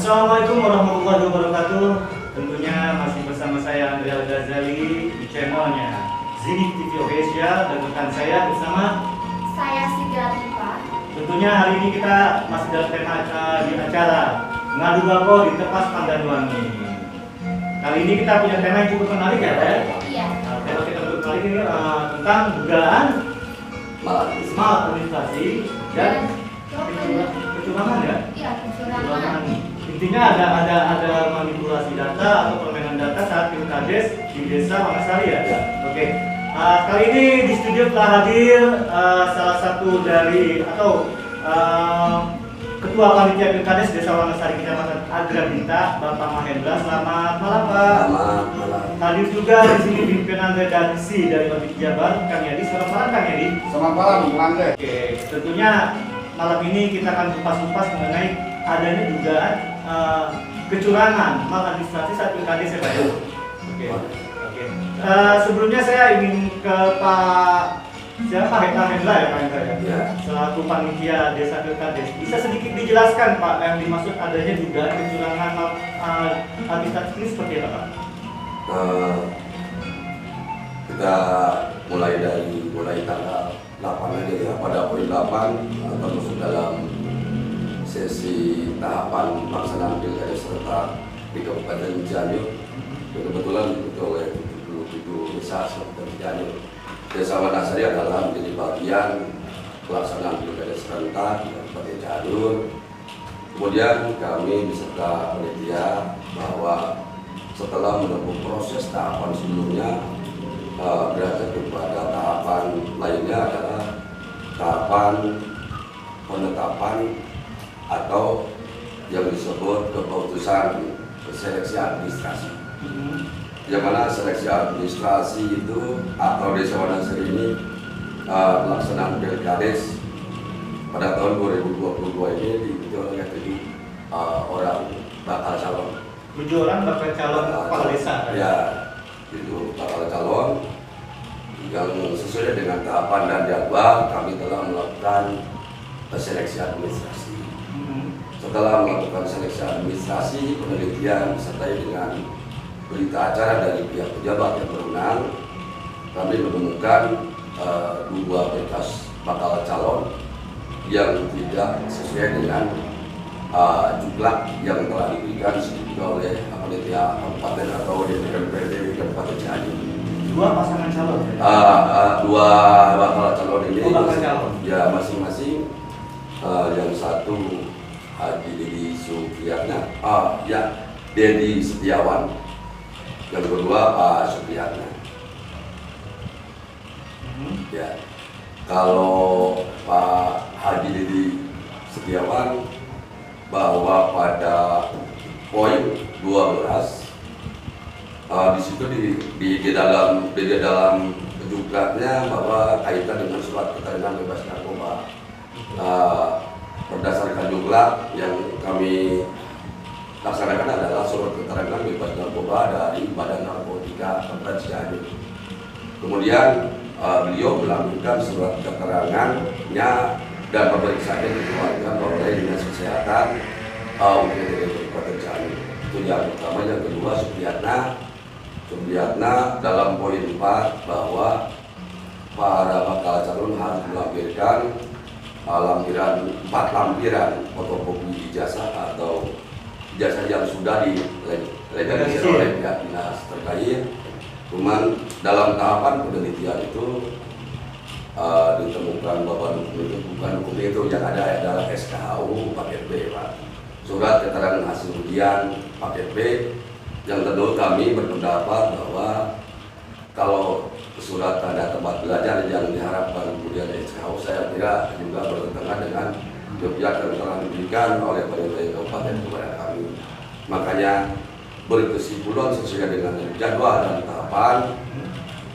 Assalamualaikum warahmatullahi wabarakatuh. Tentunya masih bersama saya Andrea Al-Ghazali di channelnya Zenith TV Official dan rekan saya bersama saya Sigra Tifa. Tentunya hari ini kita masih dalam tema di acara Ngadu Bako di Tepas Pandanwangi. Kali ini kita punya tema yang cukup menarik ya, Pak? Iya. Tema kita untuk kali ini tentang dugaan maladministrasi dan kecurangan ya. Iya, kecurangan. Intinya ada manipulasi data atau permainan data saat pilkades di desa Wanasari ya. Oke. Kali ini di studio telah hadir salah satu dari atau Ketua Panitia Pilkades Desa Wanasari Kecamatan Agrabinta, Bapak Mahendra. Selamat malam, Pak. Selamat malam. Hadir juga di sini pimpinan redaksi dari Pabrik Jabar, Kang Yadi. Selamat malam, Kang Yadi. Selamat malam, Bung Andre. Oke, tentunya malam ini kita akan kupas-kupas mengenai adanya dugaan kecurangan maladministrasi saat pilkades ya, Pak. Oke. Sebelumnya saya ingin ke Pak Hendra ya, Pak Hendra ya. Ya. Selaku panitia desa pilkades, bisa sedikit dijelaskan Pak yang dimaksud adanya dugaan kecurangan administratif ini seperti apa, Pak? Kita mulai tanggal 8 aja ya, pada poin 8 termasuk dalam sesi tahapan pelaksanaan pilkada serentak di Kabupaten Cianjur. Kebetulan diikuti oleh 77 desa Kabupaten Cianjur. Desa Wanasari adalah menjadi bagian pelaksanaan pilkada serentak di Kabupaten Cianjur. Kemudian kami beserta panitia bahwa setelah menempuh proses tahapan sebelumnya, berada kepada tahapan lainnya adalah tahapan penetapan atau yang disebut keputusan seleksi administrasi. Yang mana seleksi administrasi itu atau Desa Wanasari ini pelaksanaan pilkades pada tahun 2022 ini diikuti oleh 7 orang bakal calon. 7 orang bakal calon kepala desa. Ya, itu bakal calon yang sesuai dengan tahapan dan jadwal. Kami telah melakukan seleksi administrasi. Setelah melakukan seleksi administrasi, penelitian disertai dengan berita acara dari pihak pejabat yang berwenang, kami menemukan 2 berkas bakal calon yang tidak sesuai dengan jumlah yang telah diberikan sebelumnya oleh panitia kabupaten atau DPRD Kabupaten Cianjur. 2 pasangan calon. 2 bakal calon ini. Bakal calon. Ya, masing-masing. Yang satu Haji Dedi Supriyatna, Dedi Setiawan. Yang kedua Pak Supriyatna. Ya, kalau Pak Haji Dedi Setiawan bahwa pada poin 12 di situ di dalam jumlahnya bahwa kaitan dengan surat keterangan bebas narkoba. Berdasarkan jumlah yang kami laksanakan adalah surat keterangan bebas narkoba dari Badan Narkotika Kabupaten Cianjur. Kemudian beliau melampirkan surat keterangannya dan pemeriksaan yang dikeluarkan oleh Dinas Kesehatan UPT Kabupaten Cianjur. Itu yang pertama. Yang kedua, Supriyatna dalam poin 4 bahwa para bakal calon harus melampirkan 4 lampiran fotokopi ijazah atau ijazah yang sudah dilegalisir oleh pihak dinas terkait. Cuman dalam tahapan penelitian itu ditemukan bahwa dokumen itu yang ada adalah SKHU paket B, Pak. Surat keterangan hasil ujian paket B, yang tentu kami berpendapat bahwa kalau surat tanda tempat belajar yang diharapkan kemudian SKHU, saya kira juga bertentangan dengan pihak yang telah diberikan oleh pemerintah kabupaten kepada kami. Makanya berkesimpulan sesuai dengan jadwal dan tahapan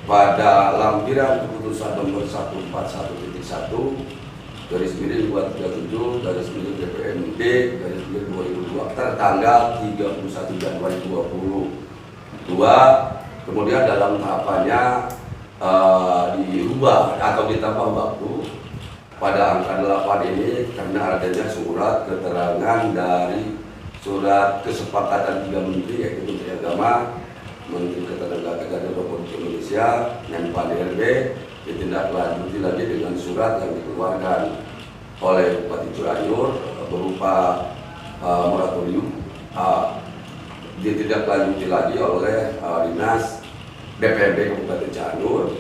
pada lampiran keputusan nomor 141.1 garis miring 237 garis miring DPRD garis miring 2002 tertanggal 31 Januari 2022. Kemudian dalam tahapannya diubah atau ditambah waktu pada angka 8 ini karena adanya surat keterangan dari surat kesepakatan 3 menteri, yaitu Menteri Agama, Menteri Ketenagakerjaan Republik Indonesia, Menpan RB, ditindaklanjuti lagi dengan surat yang dikeluarkan oleh Bupati Cianjur berupa moratorium, ditindaklanjuti lagi oleh Dinas BPD Kabupaten Cianjur.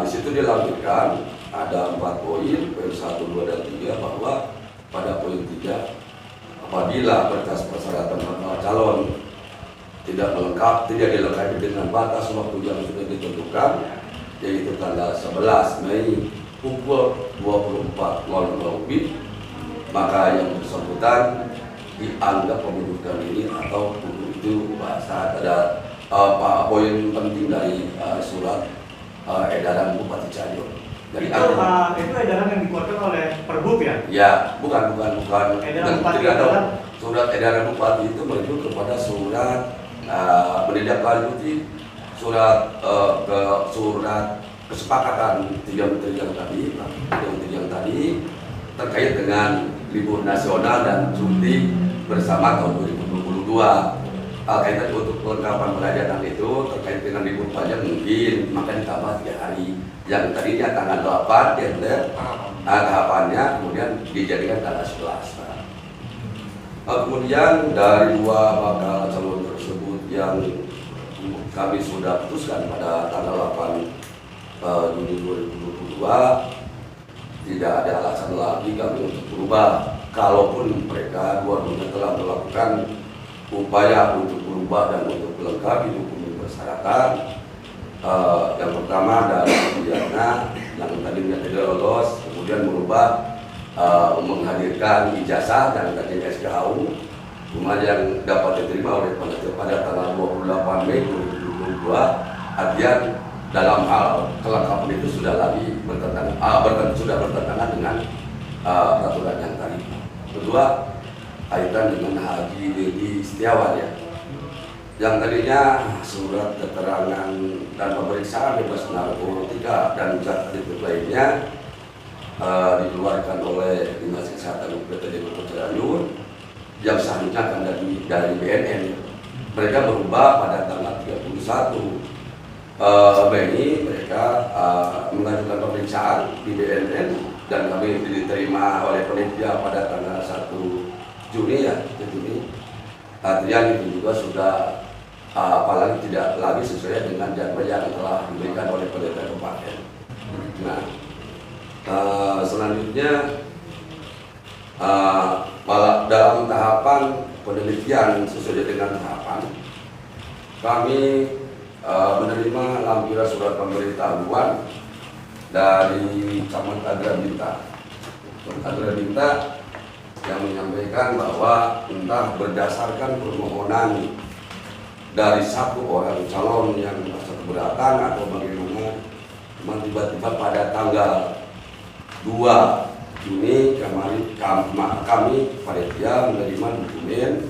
Di situ dilampirkan ada 4 poin, poin 1, 2, dan 3, bahwa pada poin 3, apabila berkas persyaratan bakal calon tidak dilengkapi dengan batas waktu yang sudah ditentukan, yaitu tanggal 11 Mei pukul 24.00 WIB, maka yang bersangkutan dianggap pengunduran diri atau itu bahasa ada poin penting dari surat edaran Bupati Cianjur. Jadi itu edaran yang dikeluarkan oleh Perbup ya? Ya, bukan. Edaran Dan Bupati tidak tahu adalah surat edaran Bupati itu merujuk kepada surat menindaklanjuti surat kesepakatan 3 menteri yang tadi terkait dengan libur nasional dan cuti bersama tahun 2022. Kaitan untuk kelengkapan pelajaran itu terkait dengan libur panjang mungkin maka ditambah 3 hari. Yang tadinya tanggal 8 tahapannya kemudian dijadikan tanggal 11. Kemudian dari 2 bakal calon tersebut yang kami sudah putuskan pada tanggal 8 Juni 2022, tidak ada alasan lagi kami untuk berubah. Kalaupun mereka dua-duanya telah melakukan upaya untuk berubah dan untuk melengkapi dokumen persyaratan, yang pertama dari pidana yang tadinya tidak lolos, kemudian berubah menghadirkan ijazah dan tadinya SKHU, cuma yang dapat diterima oleh panitia pada tanggal 28 Mei 2022, artian dalam hal kelengkapan itu sudah bertentangan dengan peraturan yang tadi. Kedua, kaitan dengan Haji Dedi Setiawan ya, yang tadinya surat keterangan dan pemeriksaan bebas narkotika dan zat adiktif lainnya dikeluarkan oleh Dinas Kesehatan UPTD Kota Cianjur yang seharusnya akan dari BNN. Mereka berubah pada tanggal 31 Mei, mereka mengajukan pemeriksaan di BNN dan kami diterima oleh panitia pada tanggal 1 Juni ya, Juni. Artinya itu juga sudah apalagi tidak lagi sesuai dengan jadwal yang telah diberikan oleh panitia kabupaten. Nah, selanjutnya dalam tahapan penelitian sesuai dengan tahapan, kami menerima lampiran surat pemberitahuan dari Camat Agrabinta yang menyampaikan bahwa entah berdasarkan permohonan dari 1 orang calon yang merasa keberatan atau bagaimana, tiba-tiba pada tanggal 2 Juni kami panitia menerima dokumen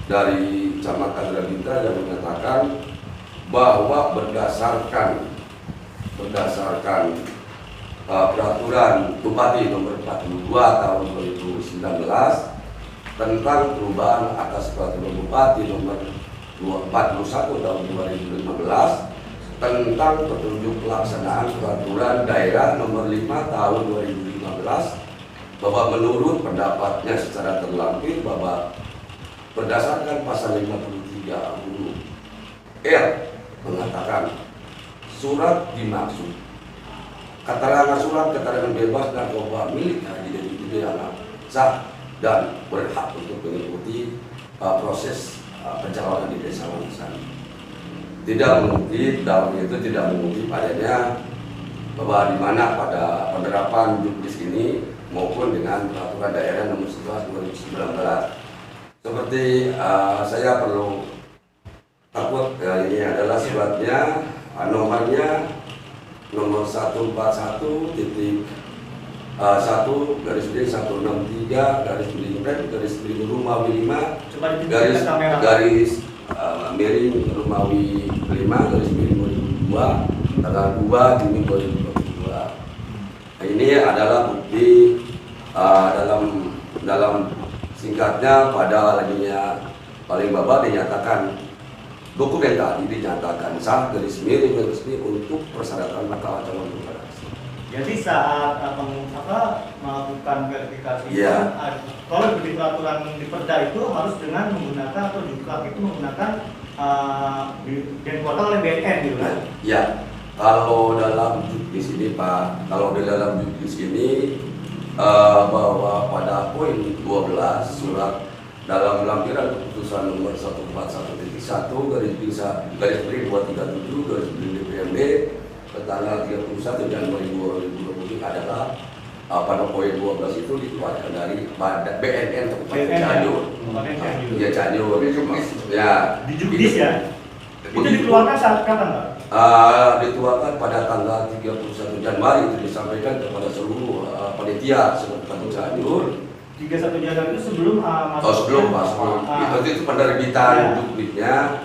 dari Camat Agrabinta yang menyatakan bahwa berdasarkan peraturan Bupati nomor 42 tahun 2019 tentang perubahan atas peraturan Bupati nomor 41 tahun 2015 tentang petunjuk pelaksanaan peraturan daerah nomor 5 tahun 2015, bahwa menurut pendapatnya secara terlampir bahwa berdasarkan pasal 53 huruf R mengatakan surat dimaksud keterangan bebas narkoba milik Haji Dedi Setiawan sah dan berhak untuk mengikuti proses pencalonan di Desa Wangsan. Tidak mengutip dalam itu tidak mengutip adanya bahwa di mana pada penerapan juknis ini maupun dengan peraturan daerah nomor 11 2019. Seperti saya perlu takut ini adalah suratnya nomornya nomor 141 titik 1 garis miring 163 garis miring Rumawi 5 garis miring Rumawi 5 garis miring 2002 tanggal 2 Juni 2022. Ini adalah bukti dalam dalam singkatnya pada lininya paling bawah dinyatakan dokumen tadi dinyatakan sah garis miring untuk persyaratan bakal calon kepala daerah. Jadi saat melakukan verifikasi Iya. kalau di peraturan di Perda itu harus dengan menggunakan atau diklat itu menggunakan dikeluarkan oleh BNN gitu kan? Ya, kalau dalam juknis ini Pak, kalau di dalam juknis ini bahwa pada poin 12 surat dalam lampiran keputusan nomor 141.1 garis miring 237 garis miring DPRD tanggal 31 Januari 2020 adalah pada poin 12 itu dikeluarkan dari BNN Kabupaten Cianjur. Ya Cianjur. Ya. Di juknis ya? Itu dikeluarkan saat kapan Pak? Dikeluarkan pada tanggal 31 Januari itu disampaikan kepada seluruh panitia Kabupaten Cianjur. 31 Januari itu sebelum Sebelum itu penerbitan juknisnya,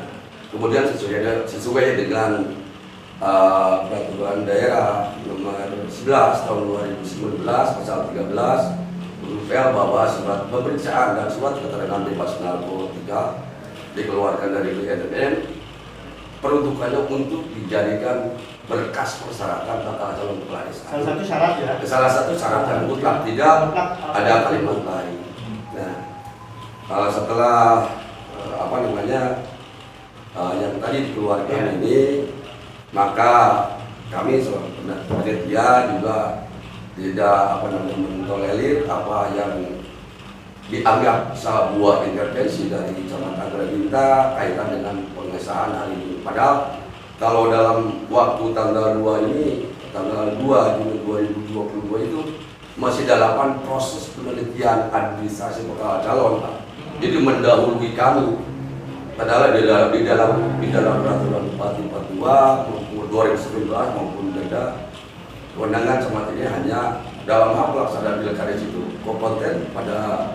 kemudian sesuai dengan peraturan daerah nomor 11 tahun 2019 pasal 13 huruf L bahwa surat pemeriksaan dan surat keterangan bebas narkotika dikeluarkan dari BNN peruntukannya untuk dijadikan berkas persyaratan bakal calon kepala desa. Salah satu syarat ya? Salah satu syarat yang mutlak, tidak ada kalimat lain. Nah, setelah yang tadi dikeluarkan ini, maka kami sebagai panitia juga tidak mentolerir apa yang dianggap sebuah intervensi dari Camat Agra Minta kaitan dengan pengesahan hari ini. Padahal kalau dalam waktu tanggal 2 ini, tanggal 2 Juni 2022 itu masih dalam proses penelitian administrasi bakal calon, Pak. Jadi mendahului kami. Padahal di dalam peraturan Bupati 42 2019 maupun Perda, kewenangan Camat ini hanya dalam hal pelaksanaan pilkada itu kompeten pada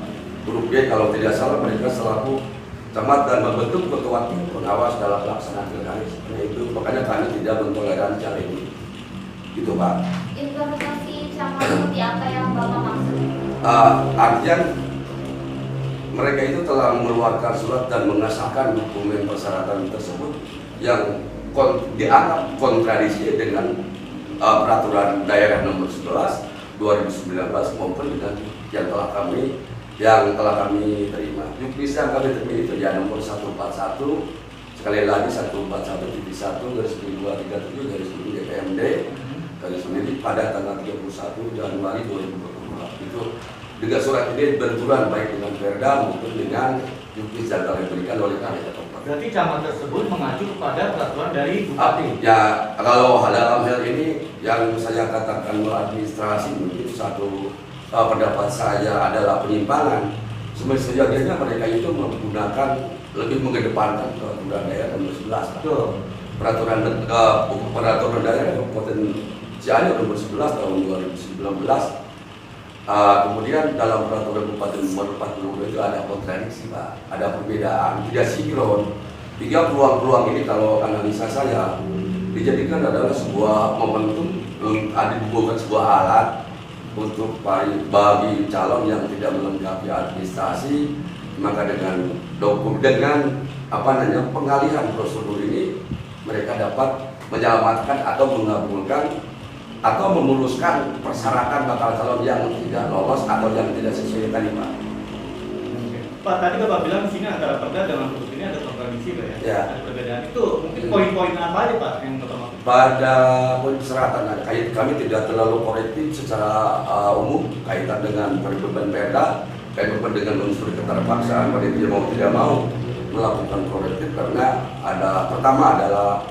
huruf B kalau tidak salah mereka selaku camat dan membentuk ketua tim pengawas dalam pelaksanaan pilkada. Nah itu makanya kami tidak mentoleransi hal ini. Gitu Pak. Informasi camat seperti apa yang Bapak maksud? Artinya mereka itu telah mengeluarkan surat dan mengesahkan dokumen persyaratan tersebut yang dianggap kontradiksi dengan peraturan daerah nomor 11 2019 maupun dengan yang telah kami terima. Juknis yang kami terima itu ya nomor 141 sekali lagi 141.1 garis miring 237 garis miring DPMD garis miring pada tanggal 31 Januari 2020 itu juga surat ini benturan baik dengan Perda maupun dengan juknis yang telah diberikan oleh kami. Berarti camat tersebut mengacu kepada peraturan dari Bupati. Ya, kalau dalam hal ini yang saya katakan administrasi mungkin satu pendapat saya adalah penyimpangan. Semestinya mereka itu menggunakan lebih mengedepankan peraturan daerah nomor 11. Betul. Peraturan daerah Kabupaten Cianjur nomor 11 tahun 2019. Kemudian dalam peraturan Bupati nomor 42 itu ada kontradiksi Pak, ada perbedaan, tidak sinkron. Tiga peluang-peluang ini kalau analisa saya dijadikan adalah sebuah momentum, bukan sebuah alat untuk bagi calon yang tidak melengkapi administrasi, maka dengan pengalihan prosedur ini mereka dapat menyelamatkan atau mengabulkan atau memuluskan persyaratan bakal calon yang tidak lolos atau yang tidak sesuai tadi Pak. Pak, tadi Bapak bilang di sini antara Perda dengan produk ini ada kontradiksi Pak ya? Ya. Ada perbedaan. Itu mungkin poin-poin apa aja Pak yang Bapak maksud? Pada poin persyaratan kami tidak terlalu korektif secara umum kaitan dengan beban Perda, kaitan dengan unsur keterpaksaan panitia mau tidak mau melakukan korektif karena pertama adalah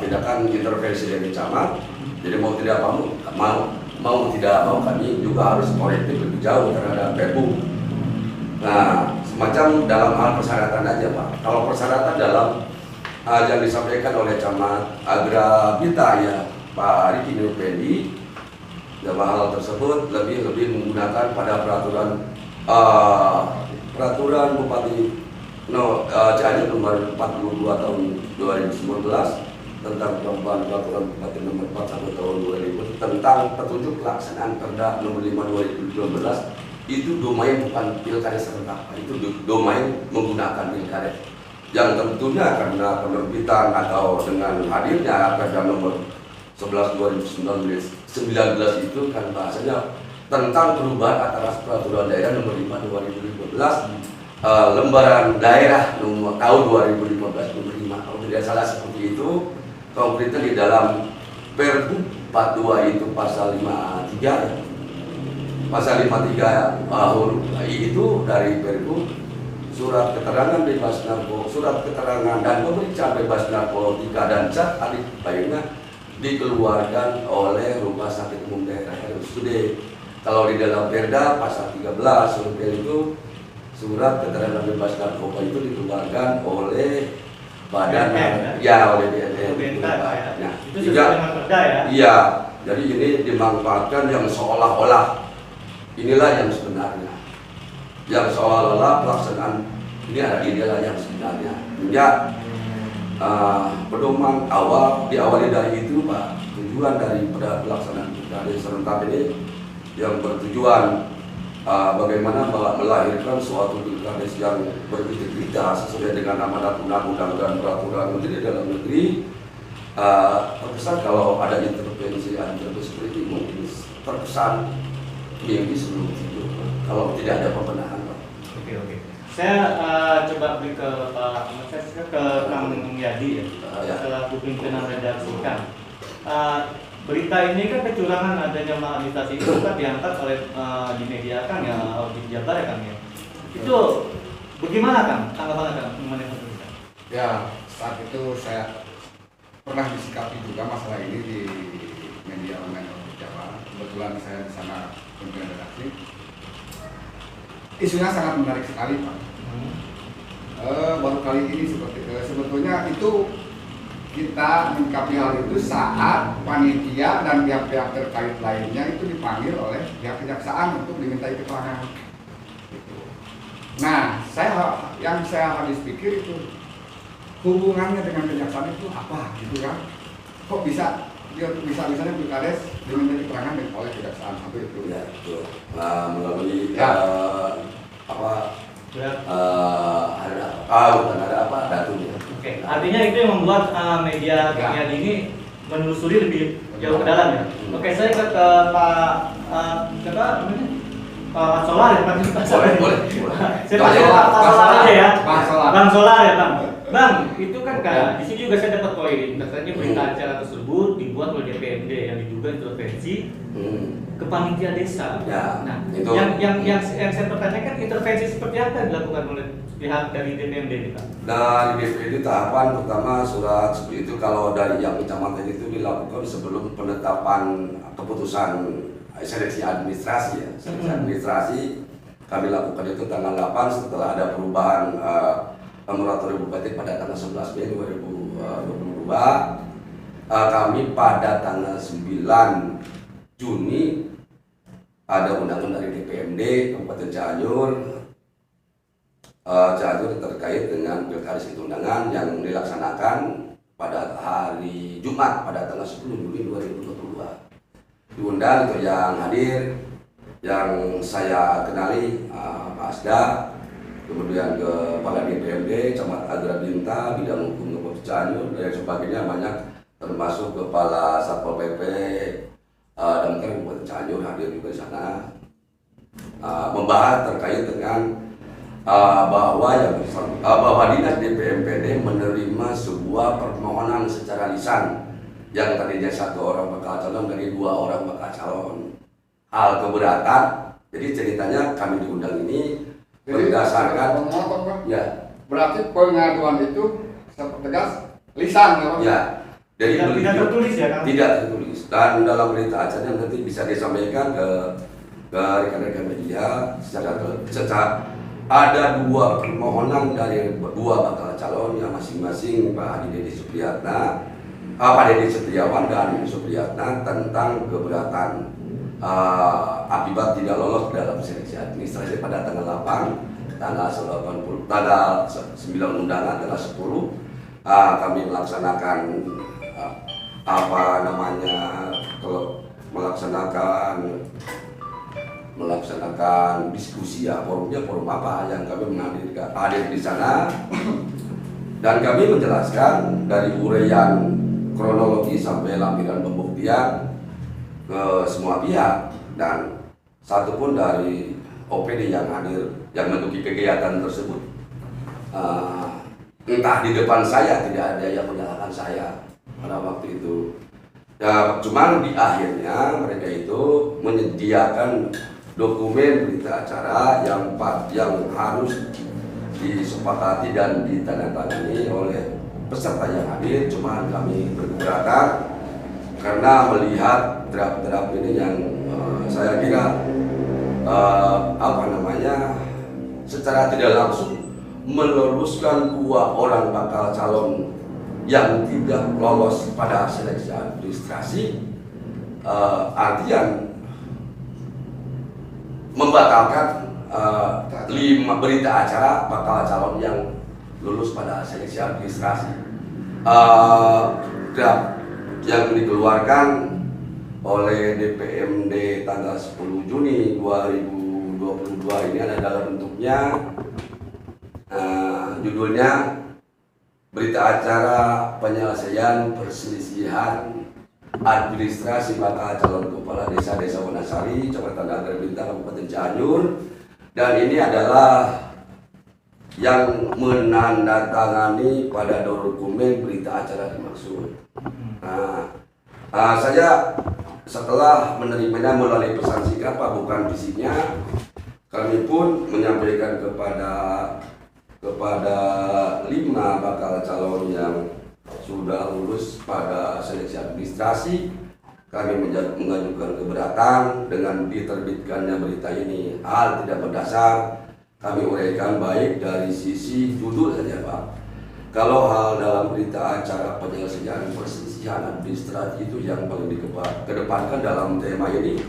tindakan intervensi dari camat. Jadi mau tidak mau tidak mau kami juga harus korektif lebih jauh terhadap Perbu. Nah, semacam dalam hal persyaratan aja Pak. Kalau persyaratan dalam yang disampaikan oleh Camat Agra Bita ya Pak Riki Nurpendi, dalam hal tersebut lebih menggunakan pada peraturan Bupati Cianjur nomor 42 tahun 2019 tentang perubahan peraturan Bupati nomor 41 tahun 2000 tentang petunjuk pelaksanaan Perda nomor 5 2012 itu domain bukan pilkada serentak, itu domain menggunakan pilkada. Yang tentunya karena penerbitan atau dengan hadirnya Perda nomor 11 2019 itu kan bahasanya tentang perubahan atas peraturan daerah nomor 5 2015 lembaran daerah nomor tahun 2015 nomor 5. Kalau tidak salah seperti itu, konkretnya di dalam Perbu 42 itu pasal 53 pasal 53 huruf I itu dari Perbu surat keterangan bebas narkotika, surat keterangan dan pemeriksaan bebas narkotika dan cat adik bayunya dikeluarkan oleh Rumah Sakit Umum Daerah RSUD. Kalau di dalam Perda pasal 13 huruf L itu surat keterangan bebas narkoba itu dikeluarkan oleh badan oleh BNN. Nah, itu juga dengan Perda ya. Iya, jadi ini dimanfaatkan yang seolah-olah inilah yang sebenarnya, yang seolah-olah pelaksanaan ini adalah yang sebenarnya. Ya, pedoman awal diawali dari itu Pak. Tujuan dari pelaksanaan pilkada serentak ini yang bertujuan bagaimana melahirkan suatu pilkada yang berintegritas sesuai dengan amanat undang-undang dan peraturan menteri dalam negeri. Terkesan kalau ada intervensi seperti ini mungkin terkesan mimpi sebelum tidur kalau tidak ada pembenahan Pak. Oke. Saya coba beri ke Kang Yadi ya, selaku pimpinan redaksi Kang. Berita ini kan kecurangan adanya maladministrasi itu kan diangkat oleh di media Kang ya, di Jabar ya Kang ya. Itu bagaimana Kang? Tanggapan Kang mengenai itu? Ya, saat itu saya pernah disikapi juga masalah ini di media online Jabar. Kebetulan saya di sana pimpinan redaksi. Isunya sangat menarik sekali Pak. Baru kali ini sebetulnya itu kita menyikapi hal itu saat panitia dan pihak-pihak terkait lainnya itu dipanggil oleh pihak kejaksaan untuk dimintai keterangan. Nah, yang saya habis pikir itu hubungannya dengan kejaksaan itu apa gitu kan? Kok bisa misalnya pilkades diminta keterangan oleh kejaksaan sampai itu? Ya, betul. Melalui datumnya. Oke, artinya itu yang membuat media ini menelusuri lebih jauh ke dalam ya. Oke, saya ke Pak Solar ya, Pak Solar. Boleh. Saya Pak Solar aja ya. Bang Solar ya, Bang. Bang, itu kan di sini juga saya dapat poin. Katanya berita acara tersebut dibuat oleh DPRD yang diduga intervensi ke panitia desa. Ya, nah, itu. yang saya pertanyakan intervensi seperti apa yang dilakukan oleh pihak dari DPRD ini, Pak? Nah, di DPRD tahapan pertama surat seperti itu kalau dari yang kecamatan itu dilakukan sebelum penetapan keputusan seleksi administrasi ya. Seleksi administrasi kami lakukan itu tanggal 8 setelah ada perubahan moratorium bupati pada tanggal 11 Mei 2022. Kami pada tanggal 9 Juni ada undangan dari DPMD Kabupaten Cianjur terkait dengan pilkada undangan yang dilaksanakan pada hari Jumat pada tanggal 10 Juli 2022. Diundang itu yang hadir, yang saya kenali Pak Asda, kemudian Kepala DPRD, Camat Agra Binta, Bidang Hukum Kabupaten Cianjur dan sebagainya banyak, termasuk Kepala Satpol PP dan Kabupaten Cianjur hadir juga di sana, membahas terkait dengan bahwa Dinas DPMPD menerima sebuah permohonan secara lisan yang tadinya 1 orang bakal calon dari 2 orang bakal calon. Hal keberatan, jadi ceritanya kami diundang ini berdasarkan ya. Berarti pengaduan itu saya pertegas lisan ya. Jadi tidak tertulis ya kan? Tidak tertulis. Dan dalam berita acara nanti bisa disampaikan ke rekan-rekan media secara ada 2 permohonan dari 2 bakal calon yang masing-masing Pak Hadi Dedi Supriyatna, Pak Dedi Setiawan dan Supriyatna tentang keberatan akibat tidak lolos dalam seleksi administrasi pada tanggal 8, tanggal 9 undangan, tanggal 10 kami melaksanakan melaksanakan melaksanakan diskusi ya, forumnya forum apa yang kami hadir di sana. Dan kami menjelaskan dari uraian kronologi sampai lampiran pembuktian ke semua pihak, dan satupun dari OPD yang hadir yang mendukung kegiatan tersebut, entah di depan saya tidak ada yang menyalahkan saya pada waktu itu. Ya, cuman di akhirnya mereka itu menyediakan dokumen berita acara yang harus disepakati dan ditandatangani oleh peserta yang hadir. Cuman kami berkeberatan karena melihat draft-draft ini yang saya kira secara tidak langsung meloluskan 2 orang bakal calon yang tidak lolos pada seleksi administrasi, artian membatalkan 5 berita acara bakal calon yang lulus pada seleksi administrasi. Draft yang dikeluarkan oleh DPMD tanggal 10 Juni 2022 ini ada dalam bentuknya judulnya berita acara penyelesaian perselisihan administrasi bakal calon kepala desa Desa Wanasari, Kecamatan Anggrek Bintang, Kabupaten Cianjur. Dan ini adalah yang menandatangani pada dokumen berita acara dimaksud. Saya setelah menerimanya melalui pesan singkat Pak, bukan fisiknya, kami pun menyampaikan kepada 5 bakal calon yang sudah lulus pada seleksi administrasi. Kami mengajukan keberatan dengan diterbitkannya berita ini. Hal tidak berdasar kami uraikan baik dari sisi judul saja Pak. Kalau hal dalam berita acara penyelesaian perselisihan administratif itu yang paling dikedepankan dalam tema ini,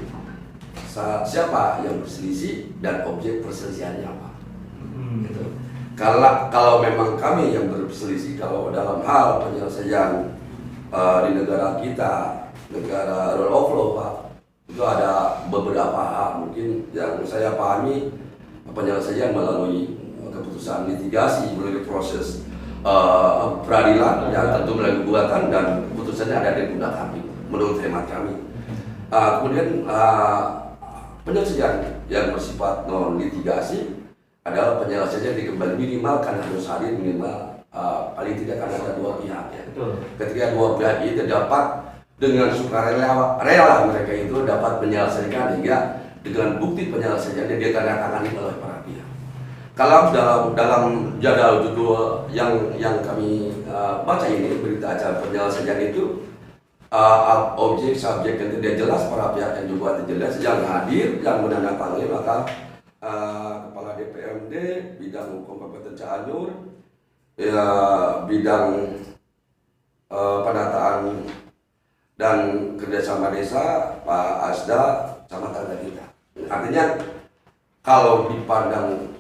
siapa yang berselisih dan objek perselisihannya apa. Gitu. Kalau memang kami yang berselisih, kalau dalam hal penyelesaian di negara kita, negara rule of law Pak, itu ada beberapa hal mungkin yang saya pahami penyelesaian melalui keputusan litigasi, melalui proses peradilan yang tentu melalui gugatan, dan keputusannya ada di pundak kami menurut hemat kami. Kemudian penyelesaian yang bersifat non litigasi adalah penyelesaian dikembali minimal kan harus hadir minimal paling tidak kan ada 2 pihak ya. Ketika 2 pihak itu dapat dengan sukarela mereka itu dapat menyelesaikan hingga dengan bukti penyelesaiannya dia ditandatangani oleh para pihak. Kalau dalam jadwal judul yang kami baca ini berita acara penyelesaian itu objek subjek yang tidak jelas, para pihak yang juga tidak jelas yang hadir yang menandatangani, maka Kepala DPMD bidang hukum Kabupaten Cianjur, ya, bidang penataan dan kerjasama desa Pak Asda sama tanda kita. Artinya kalau dipandang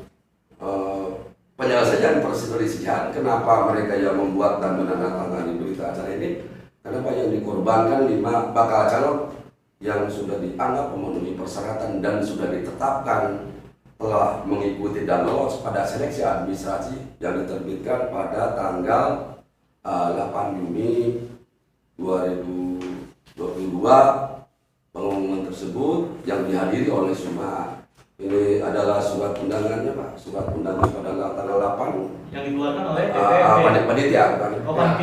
penyelesaian perselisihan, kenapa mereka yang membuat dan menandatangani berita acara ini? Kenapa yang dikorbankan 5 bakal calon yang sudah dianggap memenuhi persyaratan dan sudah ditetapkan telah mengikuti dan lolos pada seleksi administrasi yang diterbitkan pada tanggal 8 Juni 2022. Pengumuman tersebut yang dihadiri oleh semua. Ini adalah surat undangannya Pak, surat undangan pada tanggal 8 yang dikeluarkan oleh DPRD. Panitia.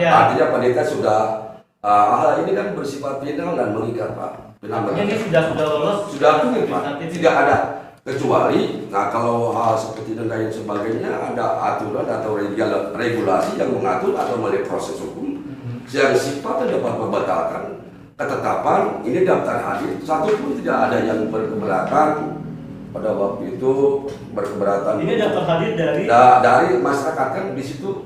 Artinya panitia sudah hal ini kan bersifat final dan mengikat Pak. Artinya ini sudah lolos. Sudah clear Pak. Tidak ada kecuali, kalau hal seperti denda dan sebagainya ada aturan atau regulasi yang mengatur atau melalui proses hukum yang sifatnya dapat membatalkan ketetapan ini daftar hadir. Satu pun tidak ada yang berkeberatan pada waktu itu berkeberatan. Ini daftar hadir dari masyarakat kan di situ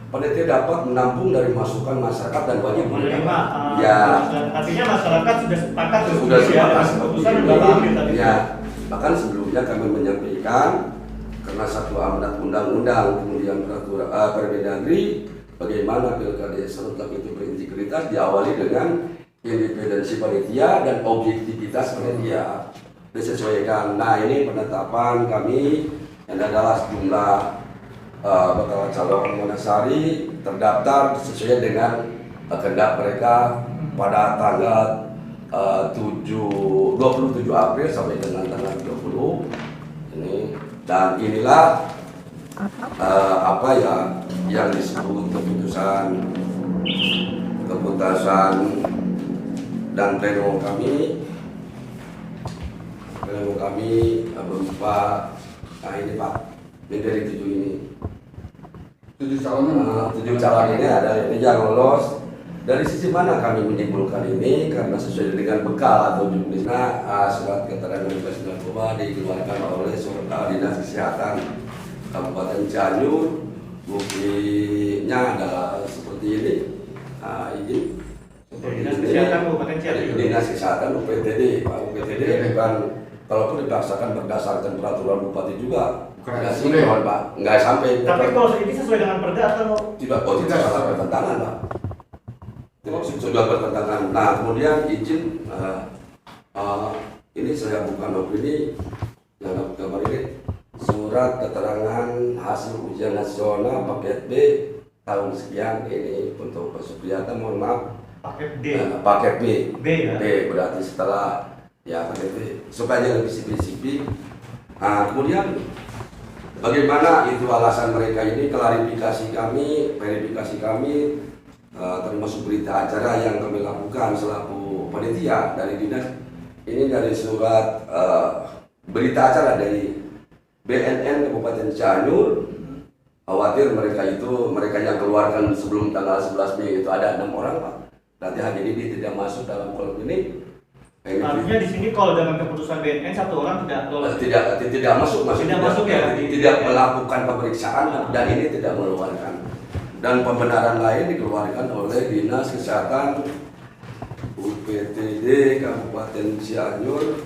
panitia dapat menampung dari masukan masyarakat dan wajib menerima. Ya. Artinya masyarakat sudah sepakat sudah sepakat keputusan sudah ambil tadi. Ya. Bahkan sebelumnya kami menyampaikan karena satu amanat undang-undang kemudian peraturan Permendagri bagaimana pilkada serentak itu berintegritas diawali dengan independensi panitia dan objektivitas panitia. disesuaikan. Nah, ini penetapan kami yang adalah sejumlah bakal calon Wanasari terdaftar sesuai dengan kehendak mereka pada tanggal 27 April sampai dengan tanggal 30 ini. Dan inilah apa ya yang disebut keputusan dan pleno kami berupa ini Pak, ini dari 7 ini. 7 calon 7 calon ini ada yang lolos. Dari sisi mana kami menyimpulkan ini? Karena sesuai dengan bekal atau jumlahnya surat keterangan bebas narkoba dikeluarkan oleh Dinas Kesehatan Kabupaten Cianjur. Buktinya adalah seperti ini. Ini Dinas Kesehatan Kabupaten Cianjur. Dinas Kesehatan UPTD, Pak. UPTD bukan, kalaupun dipaksakan berdasarkan peraturan bupati juga. Nggak sih, Pak. Nggak sampai. Tapi kalau ini sesuai dengan perda atau tidak salah bertentangan, Pak. Sudah bertentangan. Nah, kemudian izin ini saya bukan opini yang gambar ini surat keterangan hasil ujian nasional paket B tahun sekian ini untuk Pak Supriyatna, mohon maaf. paket D? Paket B. B ya. B berarti setelah ya paket B supaya lebih spesifik. Nah, kemudian bagaimana itu alasan mereka ini, klarifikasi kami, verifikasi kami. Termasuk berita acara yang kami lakukan selaku panitia dari dinas ini dari surat berita acara dari BNN Kabupaten Cianjur. Khawatir mereka yang keluarkan sebelum tanggal 11 Mei itu ada 6 orang, Pak. Nanti hari ini tidak masuk dalam kolom ini. Artinya di sini kalau dengan keputusan BNN 1 orang tidak lolos. Tidak masuk ya. Tidak melakukan pemeriksaan dan ini tidak mengeluarkan. Dan pembenaran lain dikeluarkan oleh Dinas Kesehatan UPTD Kabupaten Cianjur.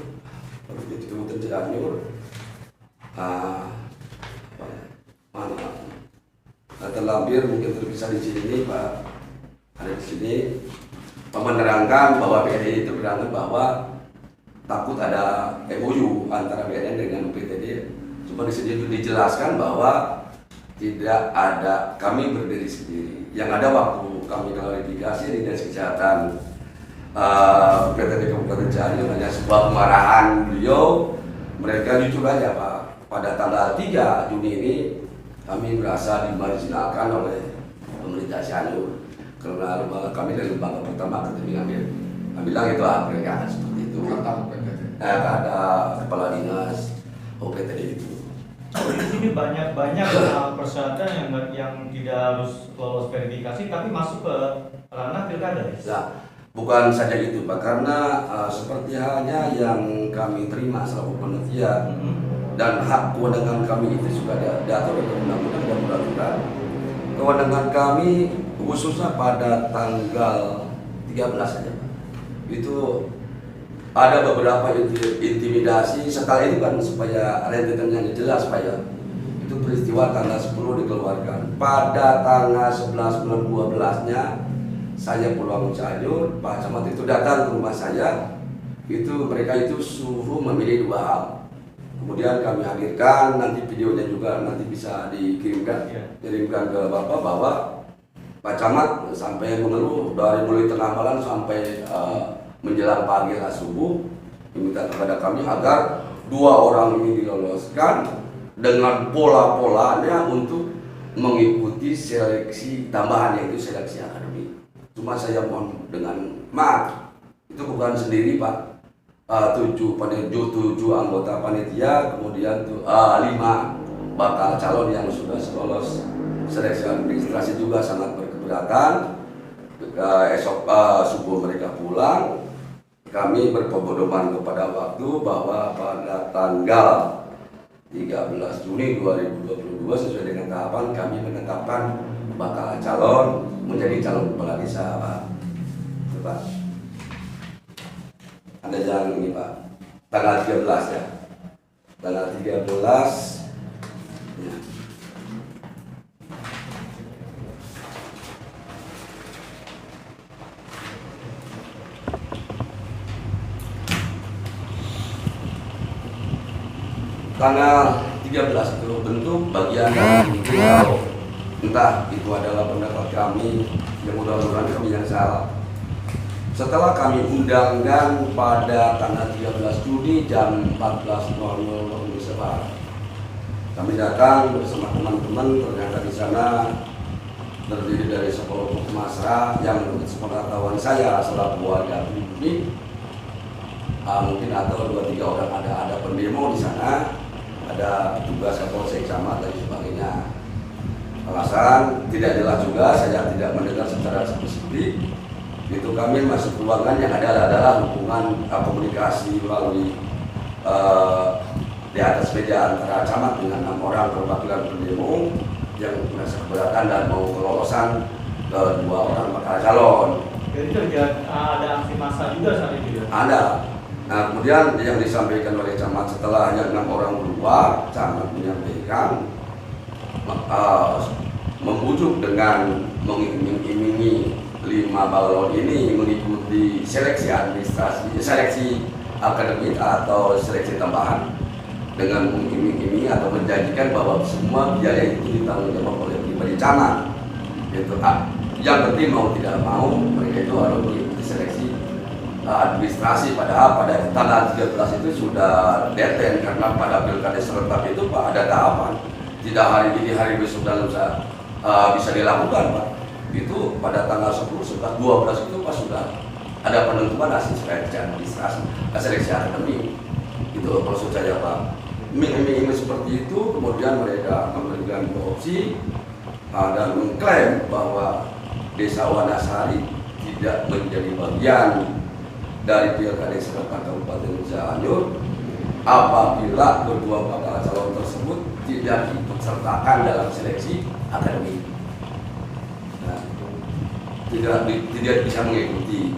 Terlebih mungkin terpisah di sini, Pak. Ada di sini menerangkan bahwa BNN itu beranggapan bahwa takut ada MOU antara BNN dengan UPTD. Cuma di sini dijelaskan bahwa tidak ada, kami berdiri sendiri. Yang ada waktu kami klarifikasi di Dinas Kesehatan UPTD Kabupaten Cianjur hanya sebuah kemarahan beliau. Mereka jujur aja, Pak. Pada tanggal 3 Juni ini kami merasa dimarginalkan oleh pemerintah Cianjur karena kami dari lembaga pertama kami bilang itu mereka seperti itu. Ada kepala dinas UPTD itu. Di sini banyak persyaratan yang tidak harus lolos verifikasi tapi masuk ke ranah pilkada. Nah, bukan saja itu, Pak, karena seperti halnya yang kami terima selaku panitia dan hak kewenangan kami itu sudah diatur oleh undang-undang dan peraturan. Kewenangan kami khususnya pada tanggal 13 saja, Pak. Itu ada beberapa intimidasi. Setelah itu kan supaya rentetannya jelas, supaya itu peristiwa tanggal 10 dikeluarkan. Pada tanggal 11 bulan 12-nya saya pulang Cianjur, Pak Camat itu datang ke rumah saya. Itu mereka itu suruh memilih 2 hal. Kemudian kami hadirkan, nanti videonya juga nanti bisa dikirimkan, kirimkan ke Bapak bahwa Pak Camat sampai mengeluh dari mulai tengah malam sampai menjelang pagi subuh meminta kepada kami agar 2 orang ini diloloskan dengan pola-polanya untuk mengikuti seleksi tambahan, yaitu seleksi akademik. Cuma saya mohon dengan maaf, itu bukan sendiri, Pak. 7 anggota panitia, kemudian 5 bakal calon yang sudah lolos seleksi administrasi juga sangat berkeberatan. Esok subuh mereka pulang, kami berpedoman kepada waktu bahwa pada tanggal 13 Juni 2022 sesuai dengan tahapan kami menetapkan bakal calon menjadi calon kepala desa, Pak. Itu, Pak. Ada jalan ini, Pak. Tanggal 13 ya. Tanggal 13 ya. tanggal 13 itu bentuk bagian dari beliau, entah itu adalah pendapat kami yang mudah-mudahan kami yang salah. Setelah kami undangkan pada tanggal 13 Juni jam 14.00 Indonesia Barat, kami datang bersama teman-teman, ternyata di sana terdiri dari sekelompok massa yang menurut sepengetahuan saya selaku warga ini mungkin atau 2-3 orang ada pendemo di sana, ada tugas Kapolsek Camat dan sebagainya. Alasan tidak jelas juga, saya tidak mendengar secara spesifik. Itu kami masuk ruangan yang adalah hubungan komunikasi melalui di atas meja antara camat dengan 6 orang perwakilan pendemo yang merasa keberatan dan mau kelolosan ke 2 orang bakal calon. Jadi ada aksi massa juga saat itu ya? Ada. Nah, kemudian yang disampaikan oleh camat setelah yang 6 orang keluar, camat menyampaikan membujuk dengan mengiming-imingi 5 balon ini mengikuti seleksi administrasi, seleksi akademik atau seleksi tambahan dengan mengiming-imingi atau menjanjikan bahwa semua biaya itu ditanggung jawab oleh pribadi camat. Itu yang penting mau tidak mau mereka itu harus mengikuti seleksi administrasi, padahal pada tanggal 13 itu sudah deadline karena pada pilkada serentak itu Pak ada tahapan, tidak hari ini hari besok dalam bisa dilakukan Pak. Itu pada tanggal 10, 11, 12 itu Pak sudah ada penentuan hasil seleksi administrasi, seleksi akademik. Itu maksud saya Pak. Iming-iming seperti itu kemudian mereka memberikan opsi dan mengklaim bahwa Desa Wanasari tidak menjadi bagian dari pilkada serentak Kabupaten Cianjur apabila kedua bakal calon tersebut tidak ikut sertakan dalam seleksi akademik. Nah, tidak bisa mengikuti,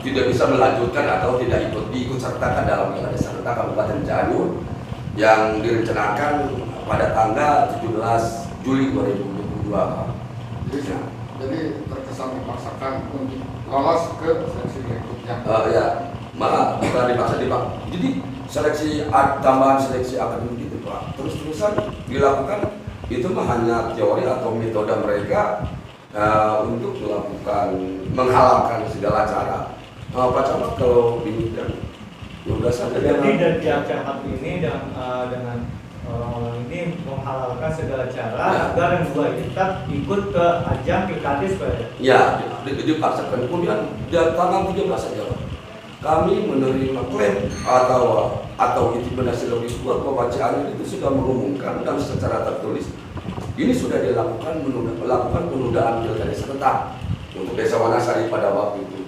tidak bisa melanjutkan atau tidak ikut sertakan dalam pilkada serentak Kabupaten Cianjur yang direncanakan pada tanggal 17 Juli 2022. Jadi terkesan dipaksakan untuk lolos ke seleksi berikutnya. Ya, malah bukan dipaksa. Jadi seleksi tambahan seleksi akademik itu Pak terus-terusan dilakukan, itu mah hanya teori atau metode mereka untuk melakukan menghalalkan segala cara. Pak Camat kalau demikian sudah saja. Jadi dari pihak camat ini dengan orang-orang ini menghalalkan segala cara agar yang 2 ini tetap ikut ke ajang pilkada supaya. Ya, dipaksakan. Kemudian dari tanggal 13 saja Pak, kami menerima klaim atau intimidasi logis bahwa Cianjur itu sudah mengumumkan dan secara tertulis ini sudah melakukan penundaan pilkada serentak untuk Desa Wanasari pada waktu itu.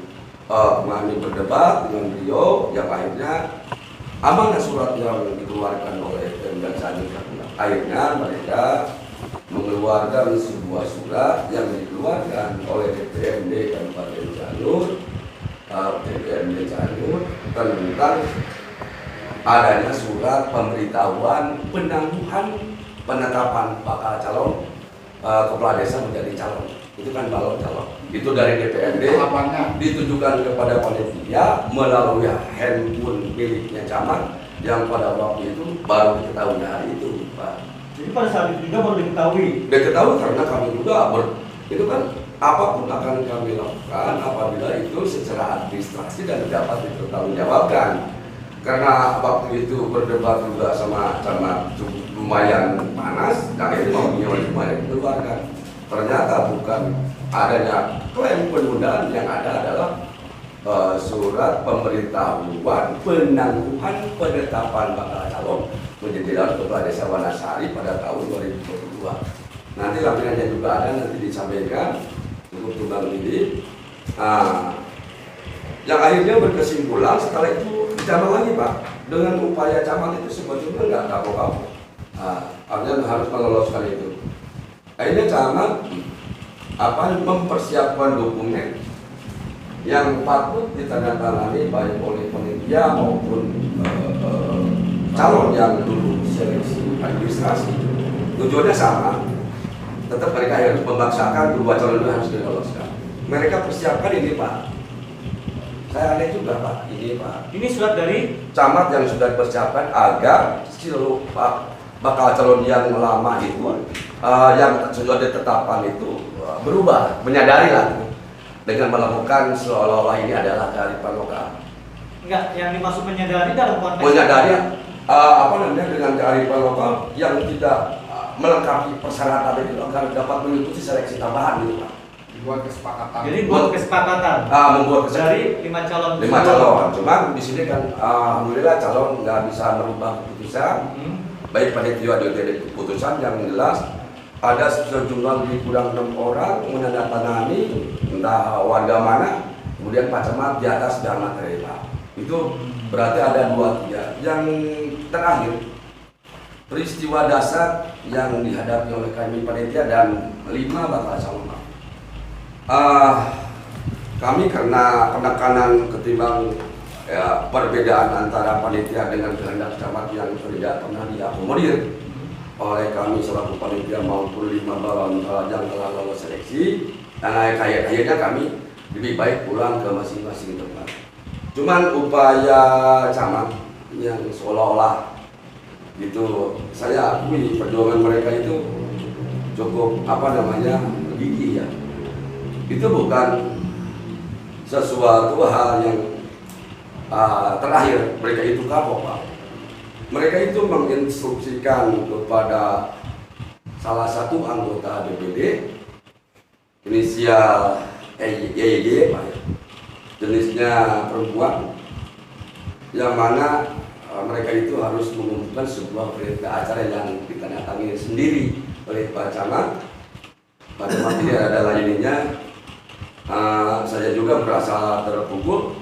Kami berdebat dengan beliau yang akhirnya amanah surat yang dikeluarkan oleh Pemda Cianjur. Akhirnya mereka mengeluarkan sebuah surat yang dikeluarkan oleh DPRD Kabupaten Cianjur, DPRD Cianjur tentang adanya surat pemberitahuan penangguhan penetapan bakal calon kepala desa menjadi calon. Itu kan balon calon. Itu dari DPRD ditujukan kepada panitia melalui handphone miliknya camat yang pada waktu itu baru diketahui hari itu Pak. Jadi pada saat itu juga baru diketahui. Diketahui karena kami juga itu kan apapun akan kami lakukan apabila itu secara administrasi dan dapat dipertanggungjawabkan. Karena waktu itu berdebat juga sama lumayan panas, dan itu maunya lumayan dikeluarkan. Ternyata bukan adanya klaim penundaan, yang ada adalah surat pemberitahuan penangguhan penetapan bakal calon menjadi calon kepala Desa Wanasari pada tahun 2022. Nanti lampingannya juga ada, nanti disampaikan untuk tunggal ini. Yang akhirnya berkesimpulan setelah itu camat lagi Pak, dengan upaya camat itu sebetulnya nggak kapok-kapok. Artinya harus meloloskan itu. Akhirnya camat mempersiapkan dokumen yang patut ditandatangani baik oleh panitia maupun calon yang dulu seleksi administrasi. Tujuannya sama, tetap mereka harus memaksakan 2 calon itu harus diloloskan. Mereka persiapkan ini Pak. Saya aneh juga Pak, ini Pak. Ini surat dari Camat yang sudah dipersiapkan agar bakal calon yang lama itu, yang sudah ditetapkan itu berubah, menyadari lah dengan melakukan seolah-olah ini adalah kearifan lokal. enggak, yang dimaksud menyadari dalam konteks Menyadari dengan kearifan lokal yang tidak melengkapi persyaratan itu agar dapat mengikuti seleksi tambahan gitu Pak. Buat kesepakatan. Jadi buat kesepakatan Membuat dari 5 calon. 5 calon. Cuman di sini kan alhamdulillah calon nggak bisa merubah keputusan. Baik panitia dari keputusan yang jelas ada sejumlah lebih kurang 6 orang menandatangani, entah warga mana, kemudian Pak Camat di atas dan material. Itu berarti ada 2-3. Yang terakhir peristiwa dasar yang dihadapi oleh kami panitia dan 5 bakal calon. Kami karena penekanan ketimbang perbedaan antara panitia dengan kehendak camat yang tidak pernah diakomodir oleh kami selaku panitia maupun 5 balon yang telah lolos seleksi, dan akhirnya kami lebih baik pulang ke masing-masing tempat. Cuman upaya camat yang seolah-olah gitu, saya akui perjuangan mereka itu cukup gigih ya. Itu bukan sesuatu hal yang terakhir mereka itu kapok Pak. Mereka itu menginstruksikan kepada salah satu anggota DPD inisial EYY Pak, jenisnya perempuan, yang mana mereka itu harus mengumumkan sebuah berita acara yang ditandatangani sendiri oleh Pak Camat. Pak Camat tidak ada lainnya. Saya juga merasa terpukul.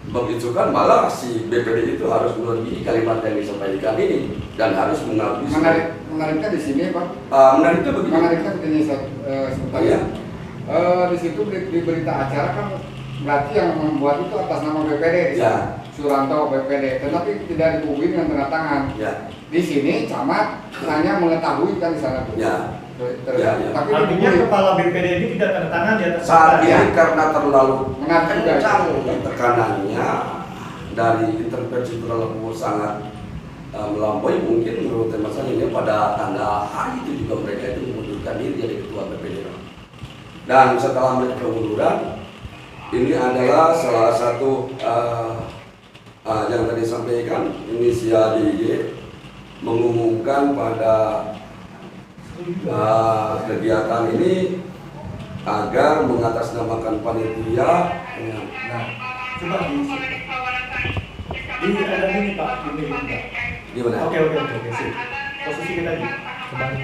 Begitu kan malah si BPD itu harus melebihi kalimat yang disampaikan ini dan harus mengabdi. Menariknya di sini Pak. Menariknya begini. Menariknya begini sebentar ya. Di situ di berita acara kan berarti yang membuat itu atas nama BPD. Ya. Suranto BPD, tetapi tidak dihubungi dengan tanda tangan. Ya. Di sini camat hanya mengetahui kan di sana. Ya. Ya. Tapi artinya kepala BPD ini tidak tanda tangan di atas Saat kertas. ini karena terlalu Menariknya. kencang tekanannya dari intervensi terlalu sangat melampaui, mungkin menurut teman saya ini pada tanggal hari itu juga mereka itu mengundurkan diri jadi ketua BPD. Dan setelah mereka pengunduran, ini adalah salah satu yang tadi sampaikan inisial DJ mengumumkan pada kegiatan ini agar mengatasnamakan panitia. Nah, coba di ada ini Pak, ini Pak. Gimana? Oke, sip. Posisi kita di kembali.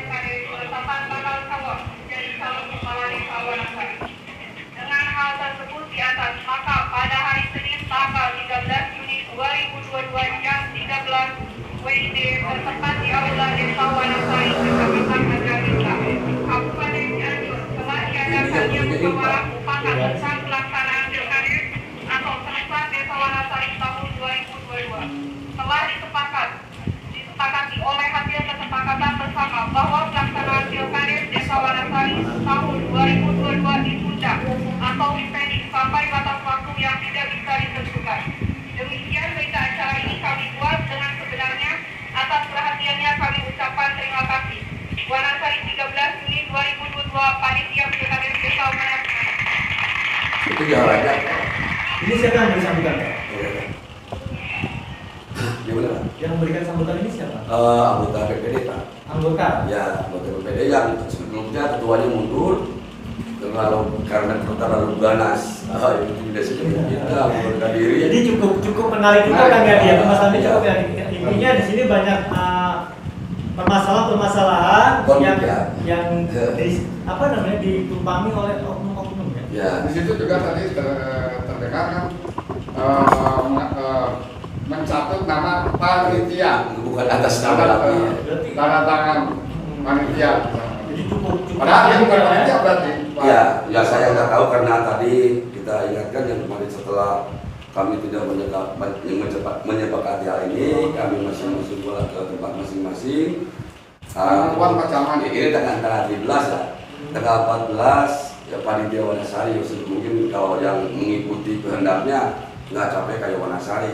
Dengan hal tersebut di atas, maka pada hari Senin tanggal 13 Juni 2022 jam 13 WIB bertempat di Aula Desa Wanasari, Kecamatan Majalengka, Kabupaten Cianjur, telah diadakannya musyawarah mufakat tentang pelaksanaan pilkades atau serentak Desa Wanasari tahun 2022. Telah disepakati oleh hasil kesepakatan bersama bahwa pelaksanaan pilkades Desa Wanasari tahun 2022 ditunda atau dipending sampai batas waktu yang tidak bisa ditentukan. Demikian berita acara ini kami buat dengan sebenarnya. Atas perhatiannya kami ucapkan terima kasih. Wanasari 13 Juni 2022 Panitia Pilkades Desa Wanasari. Itu jalannya. Ini siapa yang beri sambutan Pak? Gimana Pak? Yang memberikan sambutan ini siapa? Anggota BPD Pak. Anggota. Ya, anggota BPD yang sebelumnya ketuanya mundur karena terlalu ganas. Itu tidak sedikit kita mengundurkan diri. Jadi cukup menarik juga kan ya dia pembahasannya cukup ya. Intinya di sini banyak permasalahan yang ditumpangi oleh oknum-oknum ya. Ya. Di situ juga tadi terdengar kan mencatut nama panitia, Bukan atas nama tapi tanda tangan panitia. Jadi cukup. Padahal ini bukan panitia berarti. Ya saya nggak tahu karena tadi kita ingatkan yang kemarin setelah kami tidak menyepakati hal ini, kami masing-masing pulang ke tempat masing-masing. Pak Camat. Ini tanggal 13 lah. Tanggal 14 ya panitia Wanasari mungkin kalau yang mengikuti kehendaknya nggak capek kayak Wanasari.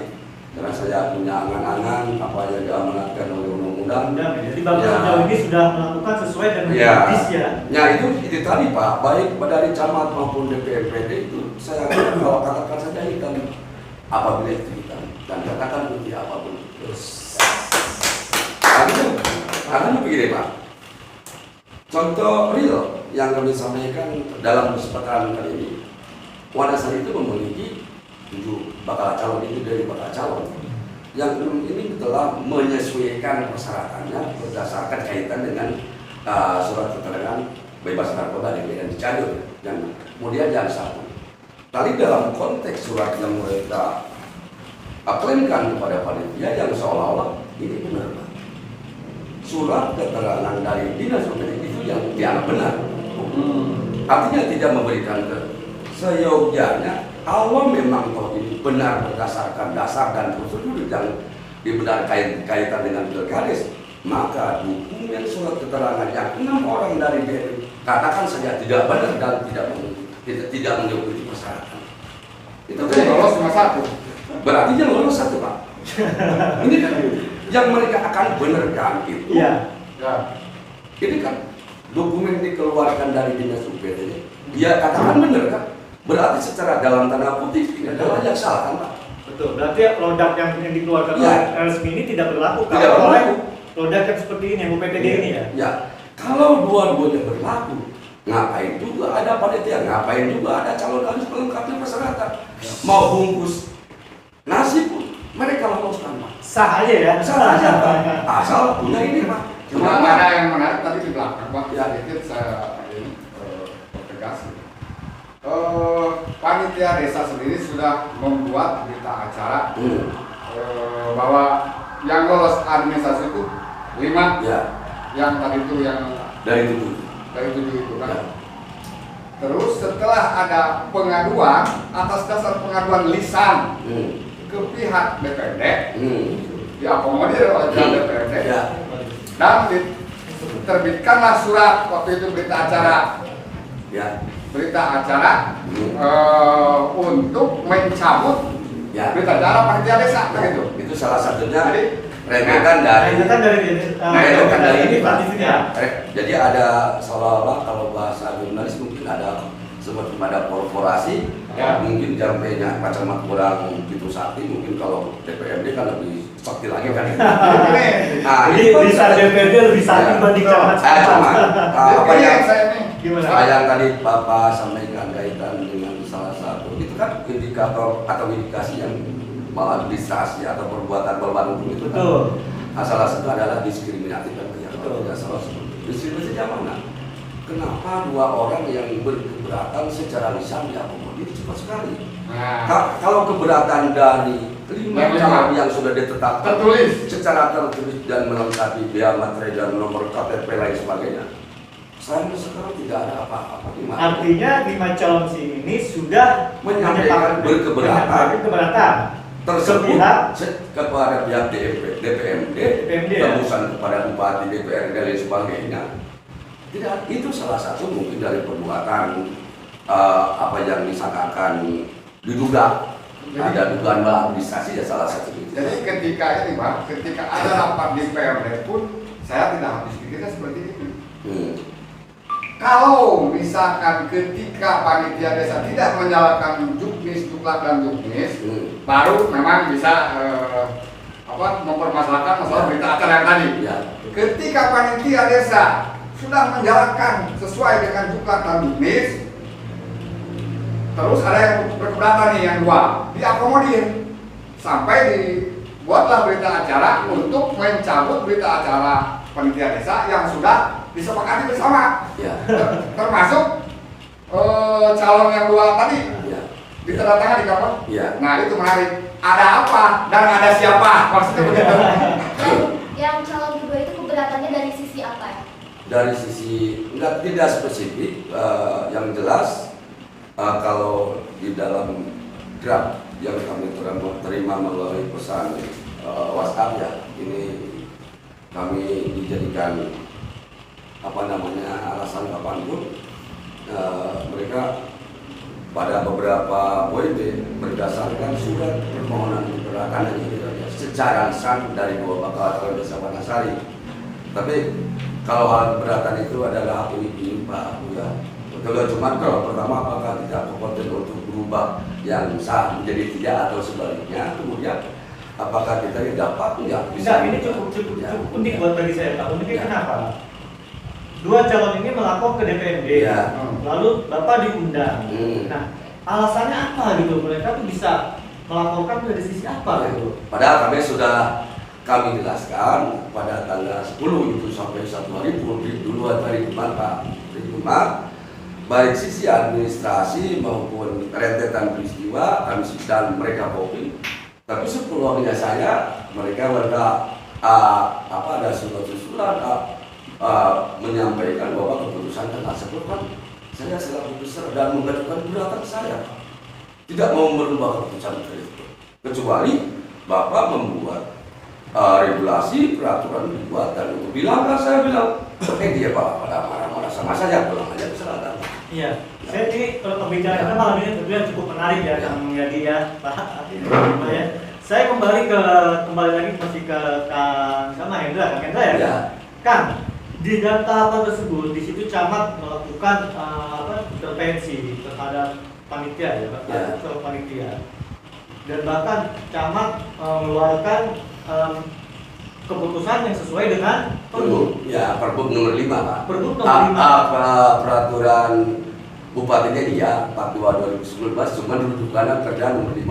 Karena saya punya angan-angan apa yang diamanatkan oleh undang-undang. Jadi Bapak sejauh ini sudah melakukan sesuai dengan Ya. etis ya. Ya itu tadi Pak, baik dari camat maupun DPRD itu saya kira kalau katakan saja hitam apabila itu hitam dan katakan putih apapun. Karena begini Pak, contoh real yang kami sampaikan dalam kesempatan kali ini, Wanasari itu memiliki 7 bakal calon itu dari bakal calon. Yang ini telah menyesuaikan persyaratannya berdasarkan kaitan dengan surat keterangan bebas narkoba yang dicabut. Dan kemudian yang satu, tadi dalam konteks surat yang mereka klaimkan kepada panitia yang seolah-olah ini benar Pak. Surat keterangan dari dinas pendidikan itu yang dianggap benar. Artinya tidak memberikan seyogyanya. Kalau memang toh ini benar berdasarkan dasar dan prosedur yang dibenarkan kaitan dengan pilkades, maka dokumen surat keterangan yang 6 orang dari BNI katakan saja tidak benar dan tidak mengikuti persyaratan. Itu kan lolos cuma 1. berarti yang lolos 1 Pak. Ini kan yang mereka akan benarkan itu. Iya. Ya. Ini kan dokumen dikeluarkan dari dinas UPT. Dia katakan benar kan? Berarti secara dalam tanda kutip ini adalah yang salah kan Pak? Betul. Berarti produk yang dikeluarkan Ya. oleh resmi ini tidak berlaku Tidak kalau oleh berlaku. produk yang seperti ini, yang UPTD ini ya. Ya, kalau dua-duanya berlaku, ngapain juga ada panitia, ngapain juga ada calon harus melengkapi persyaratan. Mau bungkus nasi pun mereka loloskan Pak. Sah aja ya. Sah aja Pak. Asal punya ini Pak. Cuma ada yang menarik tadi di belakang Pak, Ya. sedikit saya tegas. Panitia desa sendiri sudah membuat berita acara bahwa yang lolos administrasi itu 5, Ya, yang tadi itu yang dari itu. dari 7 itu kan. Ya. Terus setelah ada pengaduan atas dasar pengaduan lisan ke pihak DPRD, diakomodir oleh pihak DPRD, Ya. dan diterbitkanlah surat waktu itu berita acara Ya. untuk mencabut Ya. berita acara panitia desa begitu. Itu salah satunya Jadi, rembekan dari Itu kan dari ini Pak di sini ya. Jadi ada seolah-olah kalau bahasa jurnalis mungkin ada semacam ada korporasi, Ya. mungkin jampenya macam kurang gitu sakti, mungkin kalau DPRD kan lebih sakti lagi kan. Ini Jadi itu bisa DPRD lebih sakti Ya. dibanding camat. Saya cuma apa ini yang saya ini Gimana? yang tadi Bapak sampaikan kaitan dengan salah satu itu kan indikator atau indikasi yang maladministrasi atau perbuatan berlaku itu kan. Betul. Salah satu adalah diskriminatif dan Betul. tidak salah satu. Diskriminasi yang mana? Kenapa 2 orang yang berkeberatan secara lisan diakomodir cepat sekali? nah, Kalau keberatan dari 5 Yang calon lima. yang sudah ditetapkan tertulis. secara tertulis dan melengkapi biaya materai dan nomor KTP lain sebagainya, sampai sekarang tidak ada apa-apa. Gimana? Artinya 5 calon ini sudah Menyampaikan keberatan tersebut Sepihak. kepada pihak DPMD, ya. tebusan kepada bupati, DPRD dan lain sebagainya. Tidak, itu salah satu mungkin dari perbuatan apa yang disangkakan diduga ada dugaan maladministrasi ya salah satu itu. Jadi ketika ini Pak, ketika ada rapat di PRD pun saya tidak habis pikirnya seperti itu. Kalau misalkan ketika panitia desa tidak menyalakan juknis, duklat dan juknis, baru memang bisa mempermasalahkan masalah berita acara yang tadi. Ya. Ketika panitia desa sudah menjalankan sesuai dengan duklat dan juknis, terus ada yang berkeberatan nih yang 2, diakomodir sampai dibuatlah berita acara untuk mencabut berita acara panitia desa yang sudah disepakati bersama. Ya. Termasuk calon yang 2 tadi Ya. ditandatangani di kapal. Ya. Nah itu menarik. Ada apa dan ada siapa? Maksudnya begitu. Yang calon kedua itu keberatannya dari sisi apa ya? Dari sisi tidak spesifik, yang jelas kalau di dalam draft yang kami terima melalui pesan WhatsApp ya, ini kami dijadikan alasan kapanpun mereka pada beberapa poin berdasarkan surat permohonan keberatan yang secara lisan dari dua bakal calon desa Wanasari. Tapi kalau hal keberatan itu adalah ini Pak Buya. Betul, cuma kalau pertama apakah tidak kompeten untuk berubah yang sah menjadi tidak atau sebaliknya, kemudian apakah kita dapat nggak bisa? Ini cukup unik buat bagi saya Pak. Uniknya kenapa? Dua calon ini melapor ke DPRD, Ya. lalu Bapak diundang. Hmm. Nah, alasannya apa gitu? Mereka tuh bisa melaporkan dari sisi apa gitu? Padahal kami jelaskan pada tanggal 10 itu sampai 1 hari dulu hari kemarin Pak Ridwan, baik sisi administrasi maupun rentetan peristiwa kami dan mereka kopi. Tapi sepeluangnya saya mereka warga ada surat-surat menyampaikan bahwa keputusan tengah sebut kan saya selaku besar dan mengajukan gugatan saya tidak mau merubah keputusan tersebut kecuali Bapak membuat regulasi peraturan dibuat dan untuk bilangkan saya bilang dia Pak pada marah-marah sama saya pulang aja ke selatan. Iya, saya ini kalau pembicaraan kita malam ini tentunya cukup menarik ya Kang Yadi ya Pak. Ya. Saya kembali lagi masih ke Kang Hendra ya. Ya. Kang, di data apa tersebut di situ camat melakukan intervensi terhadap panitia ya Pak, terhadap panitia. Dan bahkan camat mengeluarkan keputusan yang sesuai dengan Pergub. Ya, Pergub nomor 5 Pak. Pergub nomor 5. Peraturan Bupatinya dia 42 2019 cuma rujukannya Perda nomor 5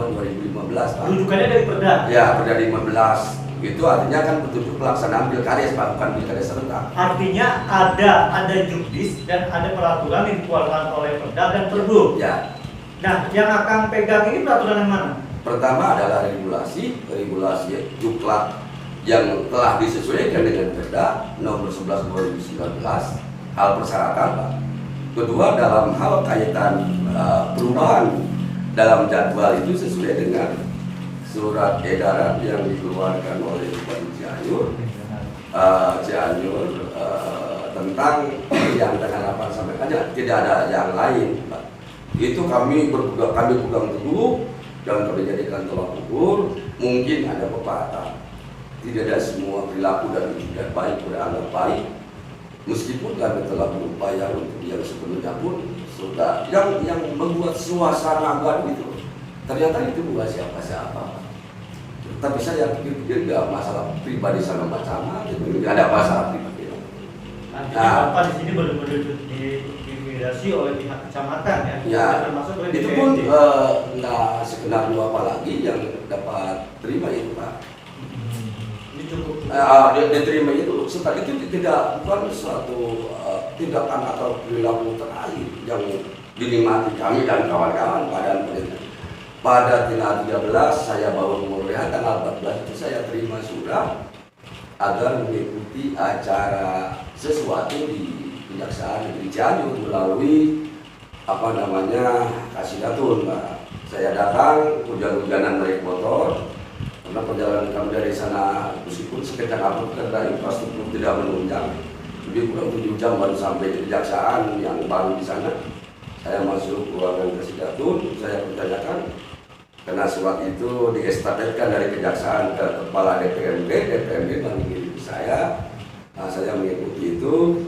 2015 Pak. Rujukannya dari Perda. Ya, Perda 15. Itu artinya kan petunjuk pelaksanaan pilkades Pak, bukan pilkades serentak. Artinya ada juknis dan ada peraturan yang dikeluarkan oleh Perda dan Pergub. Ya. Nah, yang akan pegang ini peraturan yang mana? Pertama adalah regulasi Juklat yang telah disesuaikan dengan Perda nomor 11 2019 hal persyaratan Pak. Kedua dalam hal kaitan perubahan dalam jadwal itu sesuai dengan surat edaran yang dikeluarkan oleh Bupati Cianjur tentang yang tanggal 8 sampai aja tidak ada yang lain Pak. Itu kami pegang teguh dan kami jadikan tolak ukur. Mungkin ada pepatah tidak ada semua perilaku dan tidak baik beranggap baik, meskipun kami telah berupaya untuk yang sepenuhnya pun sudah yang membuat suasana gaduh itu ternyata itu bukan siapa-siapa. Tapi saya pikir nggak masalah pribadi sama macam itu nggak ada masalah pribadi. Artinya Bapak di sini benar-benar diintimidasi oleh pihak kecamatan ya? Ya, termasuk oleh itu DPRD. pun nggak skenario apa lagi yang dapat terima itu Pak. Ini cukup. Dia terima itu setelah itu bukan suatu tindakan atau perilaku terakhir yang dinikmati kami dan kawan-kawan pada tanggal 13 saya baru melihat tanggal 14 itu saya terima surat agar mengikuti acara sesuatu di Kejaksaan Negeri Cianjur melalui Kasidatun Pak. Saya datang hujan-hujanan naik motor karena perjalanan kami dari sana meskipun sekencang apapun karena infrastruktur tidak menunjang lebih kurang 7 jam baru sampai di Kejaksaan yang baru di sana. Saya masuk ruangan Kasidatun, saya bertanyakan karena surat itu diestafetkan dari Kejaksaan ke Kepala DPMD mengirim saya mengikuti itu.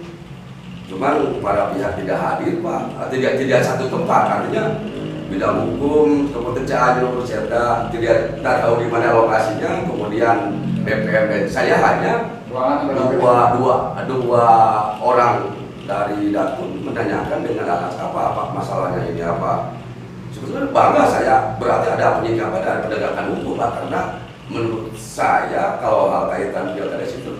Cuman para pihak tidak hadir Pak, tidak satu tempat, artinya bidang hukum, kemudian Cianjur, Serda tidak tahu di mana lokasinya, kemudian BPMD saya hanya dua orang dari Datun menanyakan dengan atas apa masalahnya ini apa. Sebetulnya bangga saya, berarti ada penyikapan dari penegakan hukum Pak, karena menurut saya kalau hal kaitan pilkada itu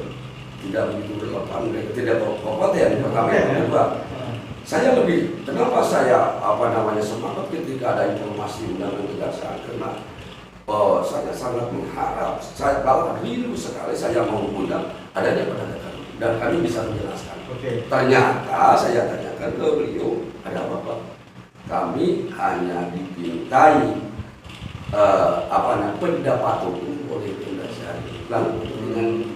tidak begitu relevan, tidak kompeten pertama yang kedua. Saya lebih, kenapa saya semangat ketika ada informasi undang-undang kejaksaan karena saya sangat mengharap, saya bahkan rindu sekali saya mau mengundang adanya penegakan hukum dan kami bisa menjelaskan. Ternyata saya tanyakan ke beliau, ada apa Pak? Kami hanya dipintai pendapat hukum oleh Pemda lalu dengan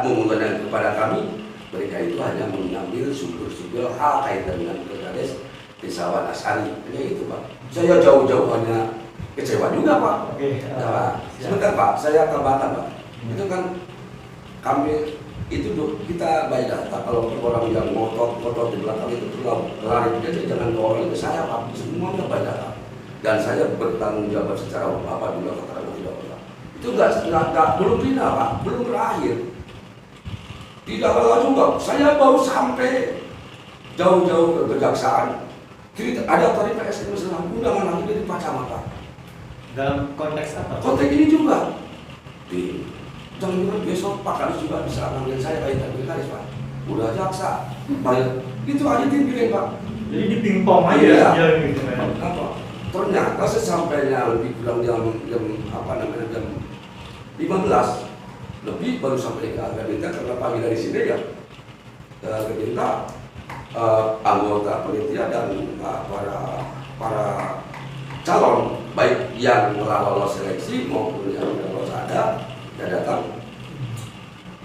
mengundang kepada kami, mereka itu hanya mengambil sumber-sumber hal kaitan dengan pilkades Desa Wanasari, kayak gitu Pak. Saya jauh-jauh hanya kecewa juga Pak. Oke. Nah, sebentar Pak, saya tambahkan Pak. Itu kan kami itu kita baik data kalau orang yang motor di belakang itu lari jadi jangan ke orang itu saya Pak, semuanya baik data. Dan saya bertanggung jawab secara apa juga keterangan tidak benar. Itu nggak belum final Pak, belum berakhir. Tidak lama juga, saya baru sampai jauh-jauh ke kejaksaan. Kita ada tadi PSM Selang, undangan lagi dari Pak Camat Pak. Dalam konteks apa? Konteks ini juga. Jangan besok Pak Kadis juga bisa manggil saya kayak tadi Kadis Pak. Udah jaksa, bayar. Itu aja timpirin Pak. Jadi di pingpong aja Iya. jalan gitu kan. Apa? Ternyata sesampainya lebih kurang jam 15 lebih baru sampai ke Minta karena pagi dari sini ya ke Minta anggota panitia dan para calon baik yang telah lolos seleksi maupun yang lolos ada datang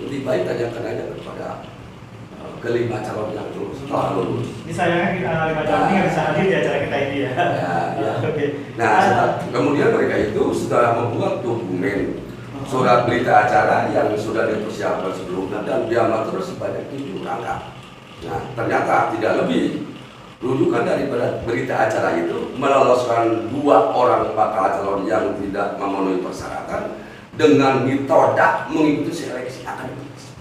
lebih baik tanyakan aja kepada kelima calon yang telah lulus. Ini sayangnya kita 5 calon ini nggak bisa hadir di acara kita ini ya. Ya. Oke. Nah, kemudian mereka itu sudah membuat dokumen surat berita acara yang sudah dipersiapkan sebelumnya dan diatur sebanyak 7 rangka. Nah, ternyata tidak lebih. Rujukan daripada berita acara itu meloloskan 2 orang bakal calon yang tidak memenuhi persyaratan dengan metode mengikuti seleksi akademis.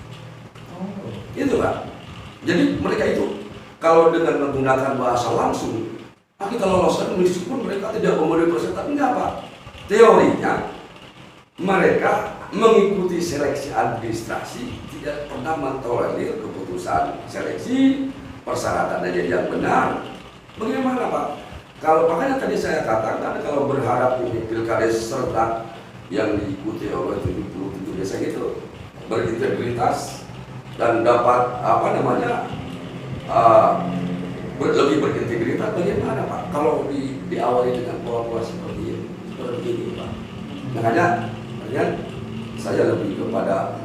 Itu Pak. Jadi mereka itu kalau dengan menggunakan bahasa langsung, kita loloskan meskipun mereka tidak memenuhi persyaratan, enggak Pak. Teorinya mereka mengikuti seleksi administrasi, tidak pernah mentolerir keputusan seleksi, persyaratan aja yang benar. Bagaimana Pak? Kalau makanya tadi saya katakan kalau berharap ini pilkades serentak yang diikuti oleh 77 desa itu berintegritas dan dapat lebih berintegritas, bagaimana Pak? Kalau diawali dengan pola-pola seperti ini Pak. Makanya saya lebih kepada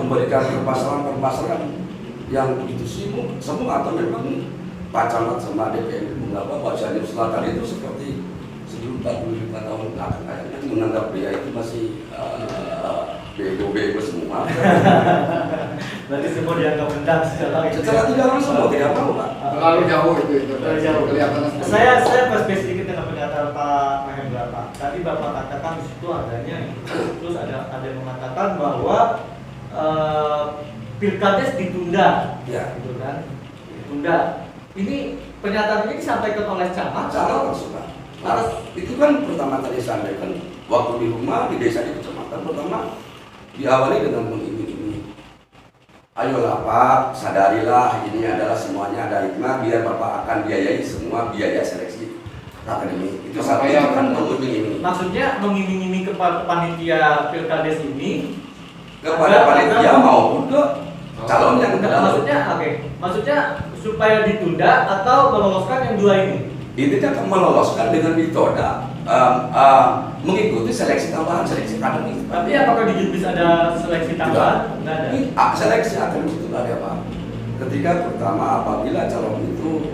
memberikan permasalahan yang begitu semua atau memang Pak Camat sama DPR mengapa Pak Syarif Selatan itu seperti sebelum 45 tahun belakang kayaknya menganggap dia itu masih bego semua. Berarti semua dianggap rendah Secara tidak langsung mau tidak mau Pak. Terlalu jauh itu. Terlalu jauh. Kelihatan. Saya flashback sedikit dengan pernyataan Pak Mahendra Pak. Tadi Bapak katakan di situ adanya, terus ada yang mengatakan bahwa pilkades ditunda, Ya. gitu kan? Ditunda. Ini pernyataan ini disampaikan oleh camat. Salah langsung Pak. Nah, itu kan pertama tadi sampaikan waktu di rumah di desa di kecamatan pertama diawali dengan mengiming-iming. Ayolah Pak, sadarilah ini adalah semuanya ada hikmah biar Bapak akan biayai semua biaya seleksi akademik. Itu sampai kan mengiming-iming. Maksudnya mengiming-iming kepada panitia pilkades ini Kepada panitia maupun ke calon yang maksudnya supaya ditunda atau meloloskan yang 2 ini. Intinya akan meloloskan dengan metode mengikuti seleksi tambahan, seleksi akademik. Tapi apakah di Jubis ada seleksi tambahan? Nggak ada. Seleksi akademik itu ada Pak. Ketika pertama apabila calon itu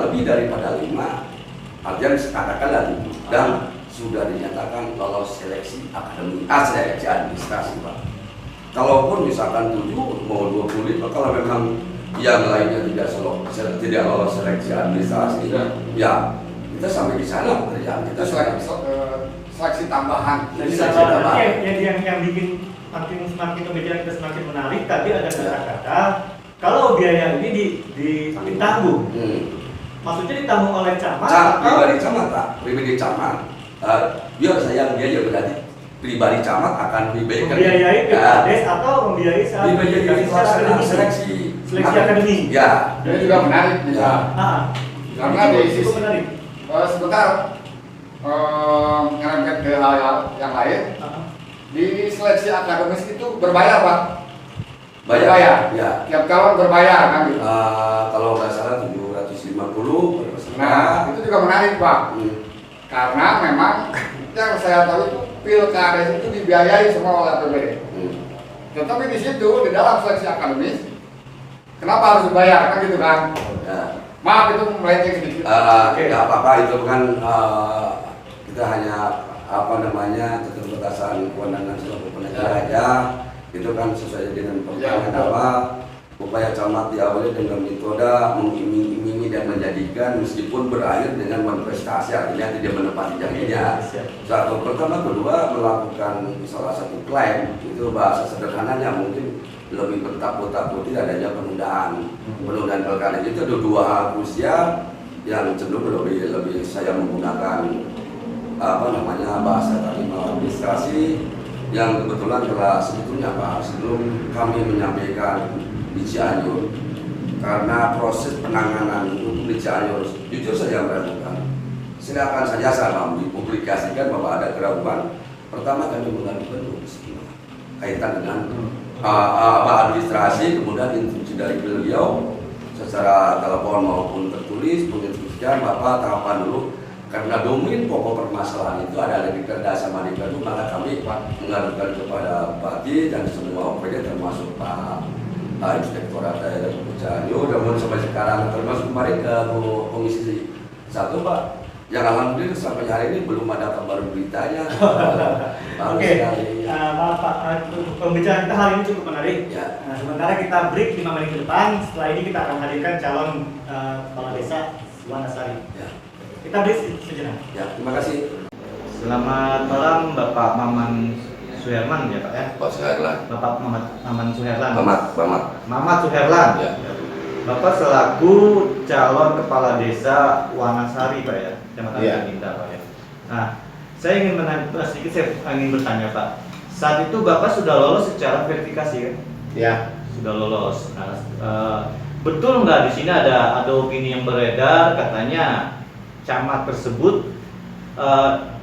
lebih daripada 5, artinya katakanlah itu dan sudah dinyatakan lolos seleksi akademik, seleksi administrasi Pak. Kalaupun misalkan 7 mau 25, kalau memang yang lainnya tidak lolos seleksi administrasi, ya kita sampai di sana pekerjaan kita Seleksi tambahan. Seleksi tambahan. Yang bikin semakin pembicaraan kita semakin menarik. Tadi ada kata-kata kalau biaya ini ditanggung. Maksudnya ditanggung oleh camat Pribadi camat Pak, pribadi camat. Biar saya biaya berarti pribadi camat akan membiayai pilkades atau membiayai seleksi akademi. Ya. Ini juga menarik. Ya. Karena di sisi menarik. Sebentar ngerempet ke hal yang lain. Di seleksi akademis itu berbayar Pak. Berbayar. Ya. Tiap calon berbayar kan gitu. Kalau nggak salah 750 per peserta. Nah itu juga menarik Pak. Karena memang yang saya tahu itu pilkades itu dibiayai semua oleh APBD. Tetapi di situ di dalam seleksi akademis Kenapa harus dibayar kan gitu kan? Ya. Maaf itu melenceng sedikit. Tidak apa-apa, itu kan kita hanya keterbatasan kewenangan selaku penegak aja. Itu kan sesuai dengan pertanyaan awal. Upaya camat diawali dengan metode mengiming-imingi dan menjadikan meskipun berakhir dengan manifestasi, artinya tidak menepati janjinya. Satu, pertama, kedua melakukan salah satu klaim, itu bahasa sederhananya mungkin lebih bertakut-takuti adanya penundaan pilkada. Itu ada dua hal krusial yang cenderung lebih saya menggunakan bahasa tadi maladministrasi yang kebetulan telah sebetulnya Pak sebelum kami menyampaikan di Cianjur, karena proses penanganan untuk di Cianjur jujur saya meragukan. Silakan saja saya dipublikasikan bahwa ada keraguan. Pertama kami mengadukan kaitan dengan administrasi, kemudian instruksi dari beliau secara telepon maupun tertulis menginstruksikan Bapak tahapan dulu, karena domain pokok permasalahan itu ada di Perda sama di Perda, maka kami mengadukan kepada Bupati dan semua OPD termasuk Pak Inspektorat Daerah Cianjur, dan sampai sekarang termasuk kemarin ke Komisi 1 Pak, yang alhamdulillah sampai hari ini belum ada kabar beritanya. Oke, maaf Pak, pembicaraan kita hari ini cukup menarik. Ya. Sementara kita break 5 menit ke depan. Setelah ini kita akan hadirkan calon kepala desa Wanasari. Ya. Kita break sejenak. Ya, terima kasih. Selamat malam Bapak Maman Suherman ya Pak ya. Pak Suherlan. Bapak Maman Suherlan. Mamat Suherlan. Ya. Bapak selaku calon kepala desa Wanasari Pak ya, Kecamatan Jatinda Pak ya. Nah, saya ingin bertanya Pak. Saat itu Bapak sudah lolos secara verifikasi kan? Ya. Sudah lolos. Nah, betul nggak di sini ada opini yang beredar katanya camat tersebut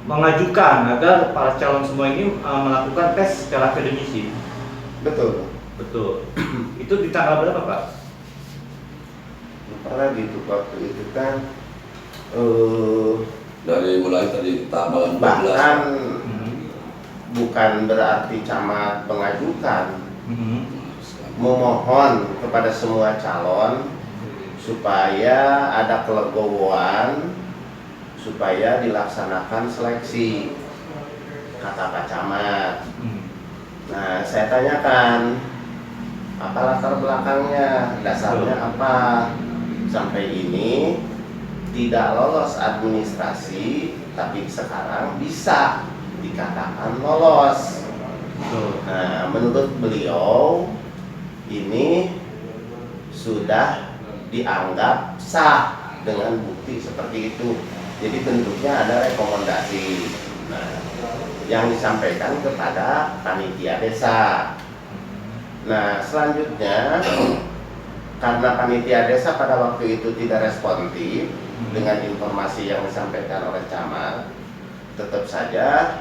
mengajukan agar para calon semua ini melakukan tes secara akademisi. Betul. Betul. Itu di tanggal berapa Pak? Karena gitu waktu itu kan Dari mulai tadi tanggal 14. bahkan bukan berarti camat mengajukan, memohon kepada semua calon supaya ada kelegowoan, supaya dilaksanakan seleksi, kata Pak Camat. Nah, saya tanyakan apa latar belakangnya, dasarnya apa, sampai ini tidak lolos administrasi, tapi sekarang bisa dikatakan lolos. Nah, menurut beliau ini sudah dianggap sah dengan bukti seperti itu. Jadi bentuknya ada rekomendasi. Nah, yang disampaikan kepada panitia desa. Nah, selanjutnya karena panitia desa pada waktu itu tidak responsif dengan informasi yang disampaikan oleh camat, tetap saja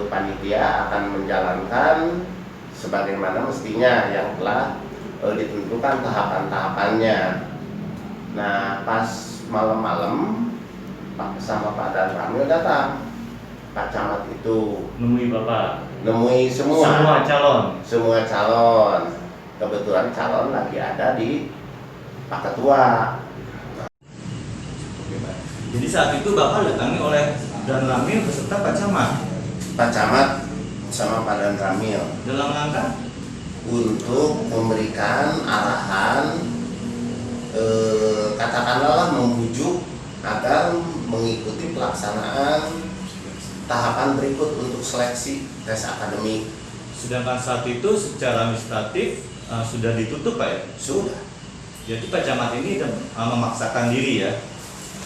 panitia akan menjalankan sebagaimana mestinya yang telah ditentukan tahapan-tahapannya. Nah, pas malam-malam sama Pak Dan Ramil datang, Pak Camat itu Nemui Bapak? nemui semua calon. Kebetulan calon lagi ada di Pak Ketua. Jadi saat itu Bapak datangi oleh Dan Ramil beserta Pak Camat? Pak Camat sama Pak Dan Ramil Dalam rangka? untuk memberikan arahan, katakanlah membujuk agar mengikuti pelaksanaan tahapan berikut untuk seleksi tes akademik. Sedangkan saat itu secara administratif sudah ditutup Pak ya? Sudah. Jadi Pak Camat ini memaksakan diri ya?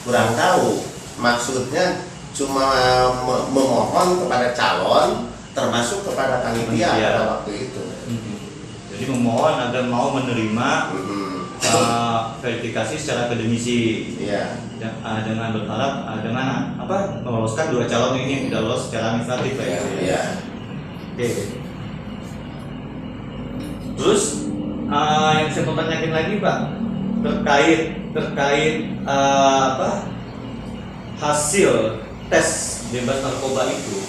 Kurang tahu, maksudnya cuma memohon kepada calon, termasuk kepada panitia pada waktu itu. Jadi memohon agar mau menerima verifikasi secara akademisi. Iya. Dengan berharap dengan meloloskan dua calon ini yang tidak lolos secara administratif Pak ya? Iya. Oke. Terus yang saya mau tanyakin lagi Pak terkait hasil tes bebas narkoba itu,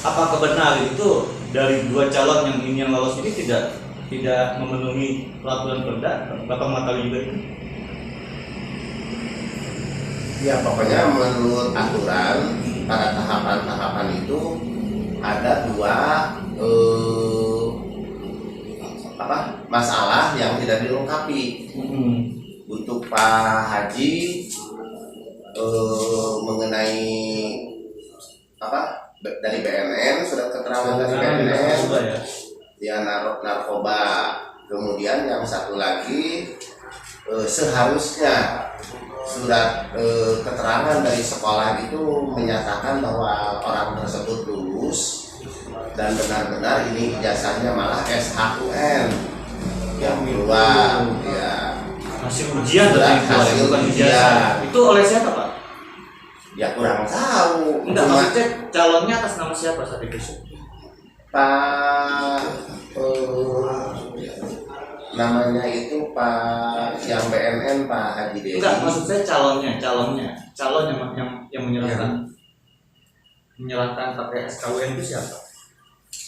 apakah benar itu dari dua calon yang lolos ini tidak tidak memenuhi peraturan Perda? Bapak mengetahui juga itu? Ya pokoknya menurut aturan pada tahapan-tahapan itu ada dua masalah yang tidak dilengkapi. Untuk Pak Haji mengenai dari BNN, surat keterangan dari BNN ya narkoba. Kemudian yang satu lagi seharusnya surat keterangan dari sekolah itu menyatakan bahwa orang tersebut lulus dan benar-benar ini ijazahnya malah SHUN yang keluar ya. Hasil ujian hasil bukan ujian ijazah. Itu oleh siapa, Pak? Ya kurang tahu. Enggak, maksudnya calonnya atas nama siapa saat itu? Pak namanya itu Pak yang BNN Pak Haji Dedi. Enggak, maksud saya calon yang menyerahkan pakai SKUN itu siapa?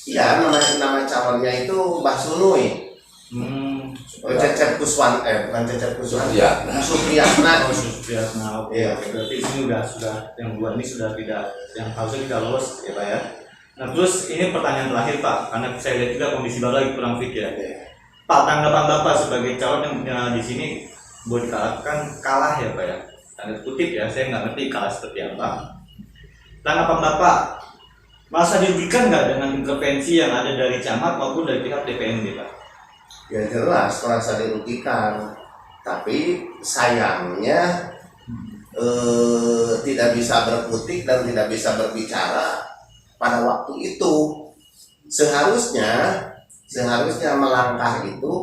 Iya, nama calonnya itu Mbah Sunui. Cecep Kuswan, bukan Cecep Kuswan. Ya. Supriyatna. Oh, Supriyatna. Oke. Iya. Berarti ini sudah yang dua ini sudah tidak, yang harusnya tidak lolos ya Pak ya. Nah terus ini pertanyaan terakhir Pak, karena saya lihat juga kondisi Bapak lagi kurang fit ya. Pak, tanggapan Bapak sebagai calon yang di sini boleh dikatakan kalah ya Pak ya. Tanda kutip ya, saya nggak ngerti kalah seperti apa. Tanggapan Bapak, masa dirugikan nggak dengan intervensi yang ada dari camat maupun dari pihak DPRD Pak? Ya jelas merasa dirugikan, tapi sayangnya tidak bisa berkutik dan tidak bisa berbicara pada waktu itu. Seharusnya melangkah itu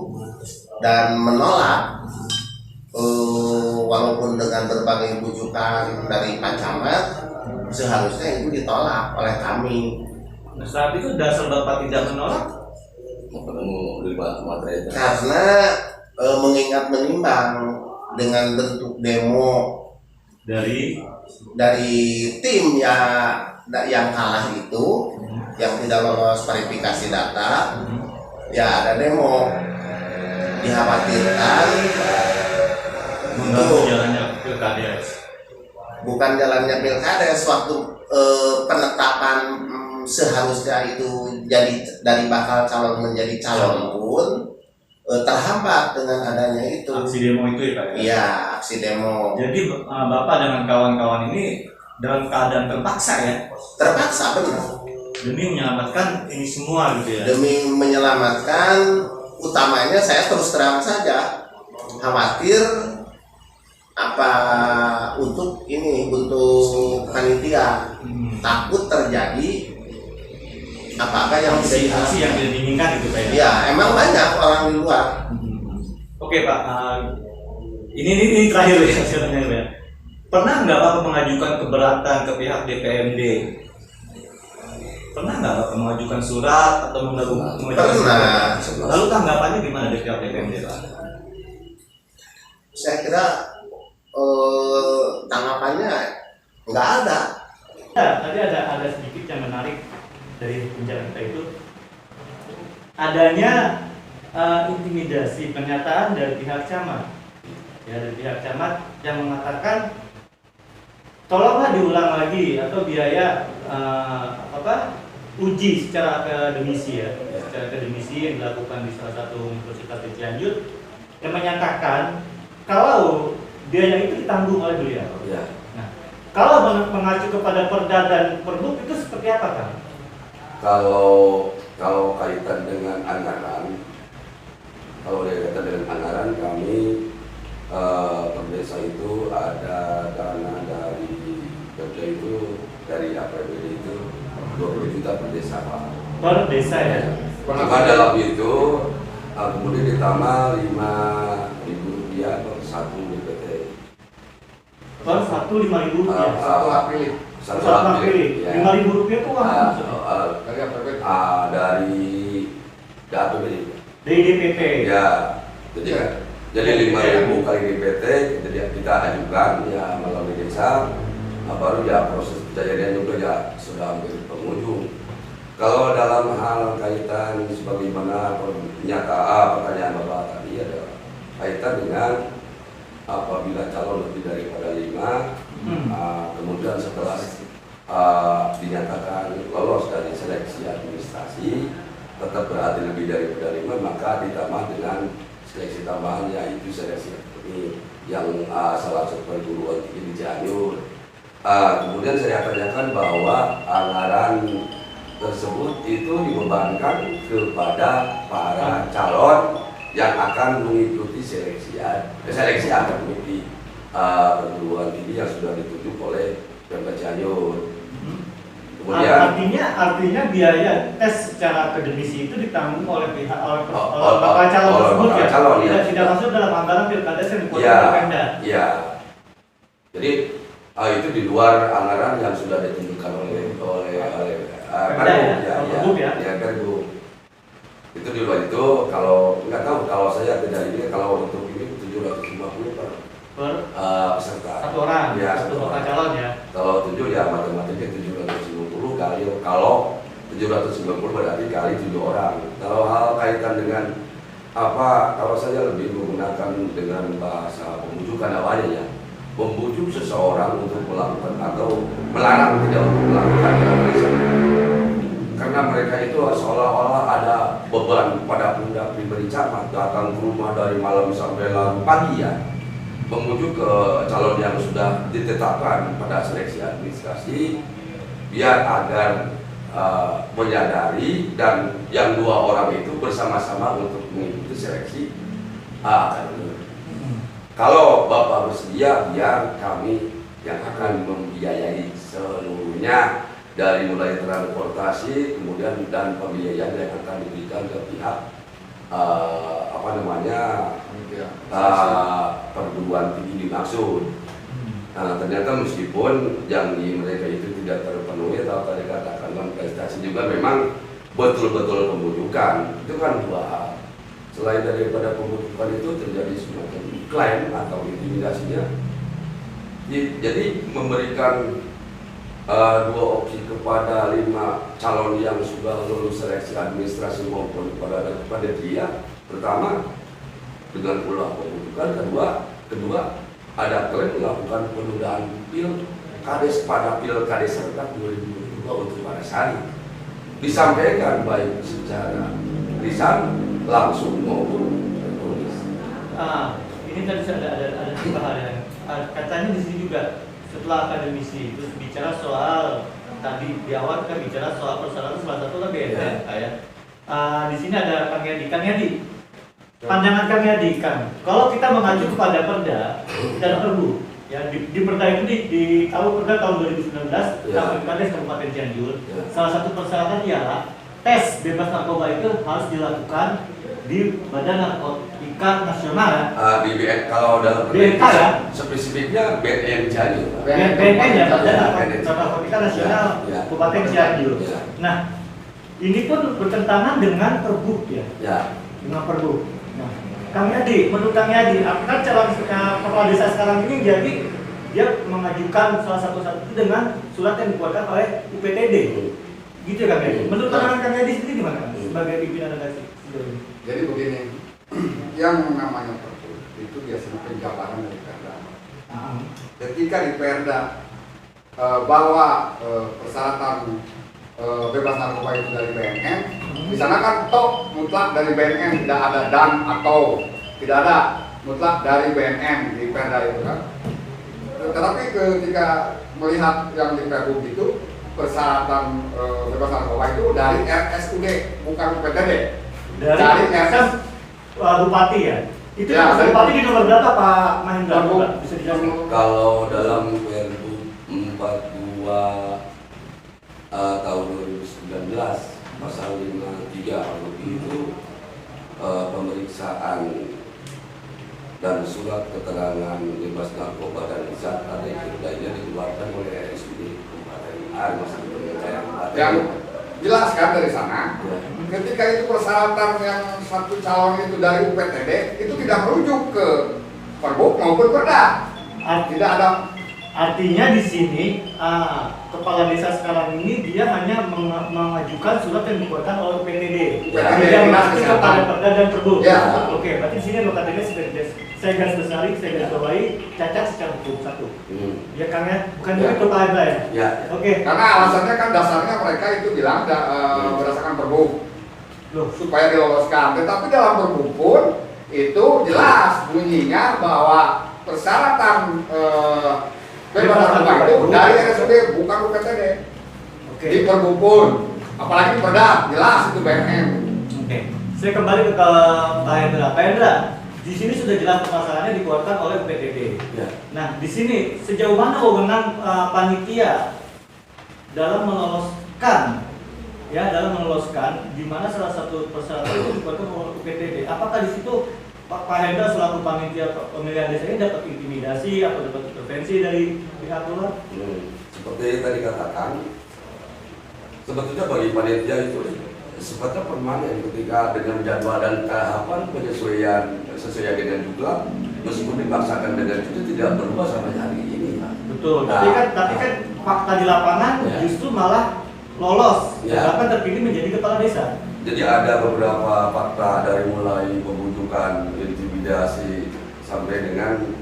dan menolak, walaupun dengan berbagai bujukan dari Pak Camat, seharusnya itu ditolak oleh kami. Nah, saat itu dasar Bapak tidak menolak? Karena mengingat menimbang dengan bentuk demo dari tim yang kalah itu, yang tidak lolos verifikasi data, ya ada demo, dikhawatirkan mengganggu jalannya Pilkades. Bukan jalannya Pilkades, waktu penetapan seharusnya itu dari bakal calon menjadi calon pun terhambat dengan adanya itu. Aksi demo itu ya Pak ya? Iya, aksi demo. Jadi Bapak dengan kawan-kawan ini dalam keadaan terpaksa ya? Terpaksa benar. Demi menyelamatkan ini semua gitu ya? Demi menyelamatkan, utamanya saya terus terang saja khawatir untuk panitia, takut terjadi apa yang aksi yang tidak diinginkan gitu Pak ya? Ya, emang banyak orang di luar. Oke Pak, ini terakhir ya saya tanya ya. Pernah nggak Bapak mengajukan keberatan ke pihak DPRD? Pernah nggak Bapak mengajukan surat atau mengajukan Pernah. surat? Lalu tanggapannya gimana dari pihak DPRD Pak? Saya kira tanggapannya nggak ada. Ya, tadi ada sedikit yang menarik dari pembicaraan kita itu, adanya intimidasi pernyataan dari pihak camat, ya dari pihak camat yang mengatakan tolonglah diulang lagi atau biaya uji secara akademisi ya, secara akademisi yang dilakukan di salah satu universitas di Cianjur, yang menyatakan kalau biaya itu ditanggung oleh beliau. Ya. Nah, kalau mengacu kepada Perda dan Pergub itu seperti apa Kang? Kalau kaitan dengan anggaran, kami Perdesa itu ada dana dari Perda itu, dari APBD itu 20 juta per desa Pak. Per desa ya? Maka dalam itu kemudian ditambah Rp5.000 per satu DPT. Per satu Rp5.000. Satu April. Satu April. April. Ya. Rp5.000 itu uang apa maksudnya? Dari APBD. Dari APBD. Dari DPP. Ya. Jadi 5.000 kali DPT kita ajukan ya melalui desa. Baru ya proses kejadian juga ya sudah hampir penghujung. Kalau dalam hal kaitan sebagaimana pertanyaan Bapak tadi adalah kaitan dengan apabila calon lebih daripada 5, kemudian setelah dinyatakan lolos dari seleksi administrasi tetap berarti lebih daripada 5, maka ditambah dengan seleksi tambahan yaitu seleksi ini yang salah satu perguruan tinggi di Cianjur. Kemudian saya tanyakan bahwa anggaran tersebut itu dibebankan kepada para calon yang akan mengikuti seleksi akademik di perguruan tinggi yang sudah ditunjuk oleh Pemda Cianjur. Kemudian artinya biaya tes secara akademisi itu ditanggung oleh bakal calon tersebut ya. Calon, ya. Tidak masuk dalam anggaran pilkada yang dikeluarkan ya, oleh Pemda. Ya. Jadi itu di luar anggaran yang sudah ditentukan oleh Pemda ya. Pergub. Itu di luar itu kalau nggak tahu kalau saya tidak ini kalau untuk ini 750 per peserta. Satu orang, ya, satu bakal calon ya. Kalau 7 ya matematiknya 750 kali kalau 790 berarti kali 7 orang. Kalau hal kaitan dengan kalau saya lebih menggunakan dengan bahasa pembujukan awalnya ya. Membujuk seseorang untuk melakukan atau melarang tidak untuk melakukan pemeriksaan. Karena mereka itu seolah-olah ada beban pada pundak pribadi camat datang ke rumah dari malam sampai larut pagi ya. Memujuk ke calon yang sudah ditetapkan pada seleksi administrasi biar agar menyadari dan yang 2 orang itu bersama-sama untuk mengikuti seleksi akademik. Kalau Bapak bersedia, biar kami yang akan membiayai seluruhnya dari mulai transportasi, kemudian dan pembiayaan yang akan diberikan ke pihak perguruan tinggi dimaksud. Nah, ternyata meskipun janji mereka itu tidak terpenuhi atau tadi katakan prestasi juga memang betul-betul pembujukan. Itu kan 2 hal. Selain daripada pembujukan itu terjadi semacam klaim atau intimidasinya. Jadi memberikan 2 opsi kepada 5 calon yang sudah lulus seleksi administrasi maupun kepada dia. Pertama dengan pula pembujukan, kedua ada klaim melakukan penundaan pilkades pada pilkades serentak 2022 untuk Wanasari. Disampaikan baik secara lisan langsung maupun tertulis. Ini tadi ada 3 hal ya. Katanya di sini juga setelah akademisi itu bicara soal tadi di awal kita bicara soal persyaratan salah satu lah BNN ya. Di sini ada Kang Yadi. Pandangan Kang Yadi kan, kalau kita mengacu kepada Perda dan Pergub ya di Perda itu di Perda tahun 2019 tentang Pilkades Kabupaten Cianjur, salah satu persyaratan ialah tes bebas narkoba itu harus dilakukan di Badan Narkotika Nasional ya. Di BN kalau dalam BNK ya. Spesifiknya BNN Cianjur. BNN ya, Badan Narkotika Nasional Kabupaten Cianjur. Nah, ini pun bertentangan dengan Pergub ya. Dengan Pergub. Nah, Kang Yadi, menurut Kang Yadi, apakah calon kepala desa sekarang ini jadi dia mengajukan salah satu itu dengan surat yang dikeluarkan oleh UPTD, gitu ya Kang Yadi? Menurut pandangan Kang Yadi sendiri gimana sebagai pimpinan redaksi? Jadi begini, yang namanya Pergub itu biasanya penjabaran dari Perda. Ketika di Perda bahwa persyaratan bebas narkoba itu dari BNN, di sana kan toh mutlak dari BNN, tidak ada dan atau tidak ada mutlak dari BNN di Perda itu kan. Tetapi ketika melihat yang di Pergub itu persyaratan bebas narkoba itu dari RSUD bukan UPTD. Dari RS Bupati ya. Itu ya, Bupati di nomor berapa Pak Mahendra? Bisa dijelaskan? Kalau dalam Pergub 42 tahun 2019 pasal 53 itu pemeriksaan dan surat keterangan bebas narkoba dan zat lainnya dikeluarkan oleh RSUD Kabupaten yang jelas kan dari sana. Ketika itu persyaratan yang satu calon itu dari UPTD itu tidak merujuk ke Pergub maupun Perda. Tidak ada Artinya di sini kepala desa sekarang ini dia hanya mengajukan surat yang dikeluarkan oleh PTD. Ya. Tidak mengajukan kepada Perda dan Perbu. Ya. Oke, berarti di sini notabene saya garis besari, saya garis bawahi cacat secara hukum satu. Ya Kang ya, bukan Ya. itu Pak Hendra ya. Ya. Oke. Karena alasannya kan dasarnya mereka itu bilang berdasarkan Perbu Loh, supaya diloloskan. Tetapi dalam Perbu pun itu jelas bunyinya bahwa persyaratan bebas narkoba itu dari RSUD bukan UPTD. oke. Di Perbu pun, apalagi Perda jelas itu BNN. Oke. Saya kembali ke Pak Hendra. Pak Hendra, di sini sudah jelas permasalahannya dikeluarkan oleh PTD. Ya. Nah, di sini sejauh mana wewenang panitia dalam meloloskan, di mana salah satu persyaratan itu dikeluarkan oleh PTD. Apakah di situ Pak Hendra selaku panitia pemilihan desa ini dapat intimidasi atau dapat intervensi dari pihak luar? Seperti tadi katakan, sebetulnya bagi panitia itu sifatnya permanen ketika dengan jadwal dan tahapan penyesuaian sesuai dengan jumlah, meskipun dipaksakan dengan itu tidak berubah sampai hari ini. Betul. Nah, Tapi kan fakta di lapangan ya. justru malah lolos, Ya. bahkan terpilih menjadi kepala desa. Jadi ada beberapa fakta dari mulai pembujukan, intimidasi sampai dengan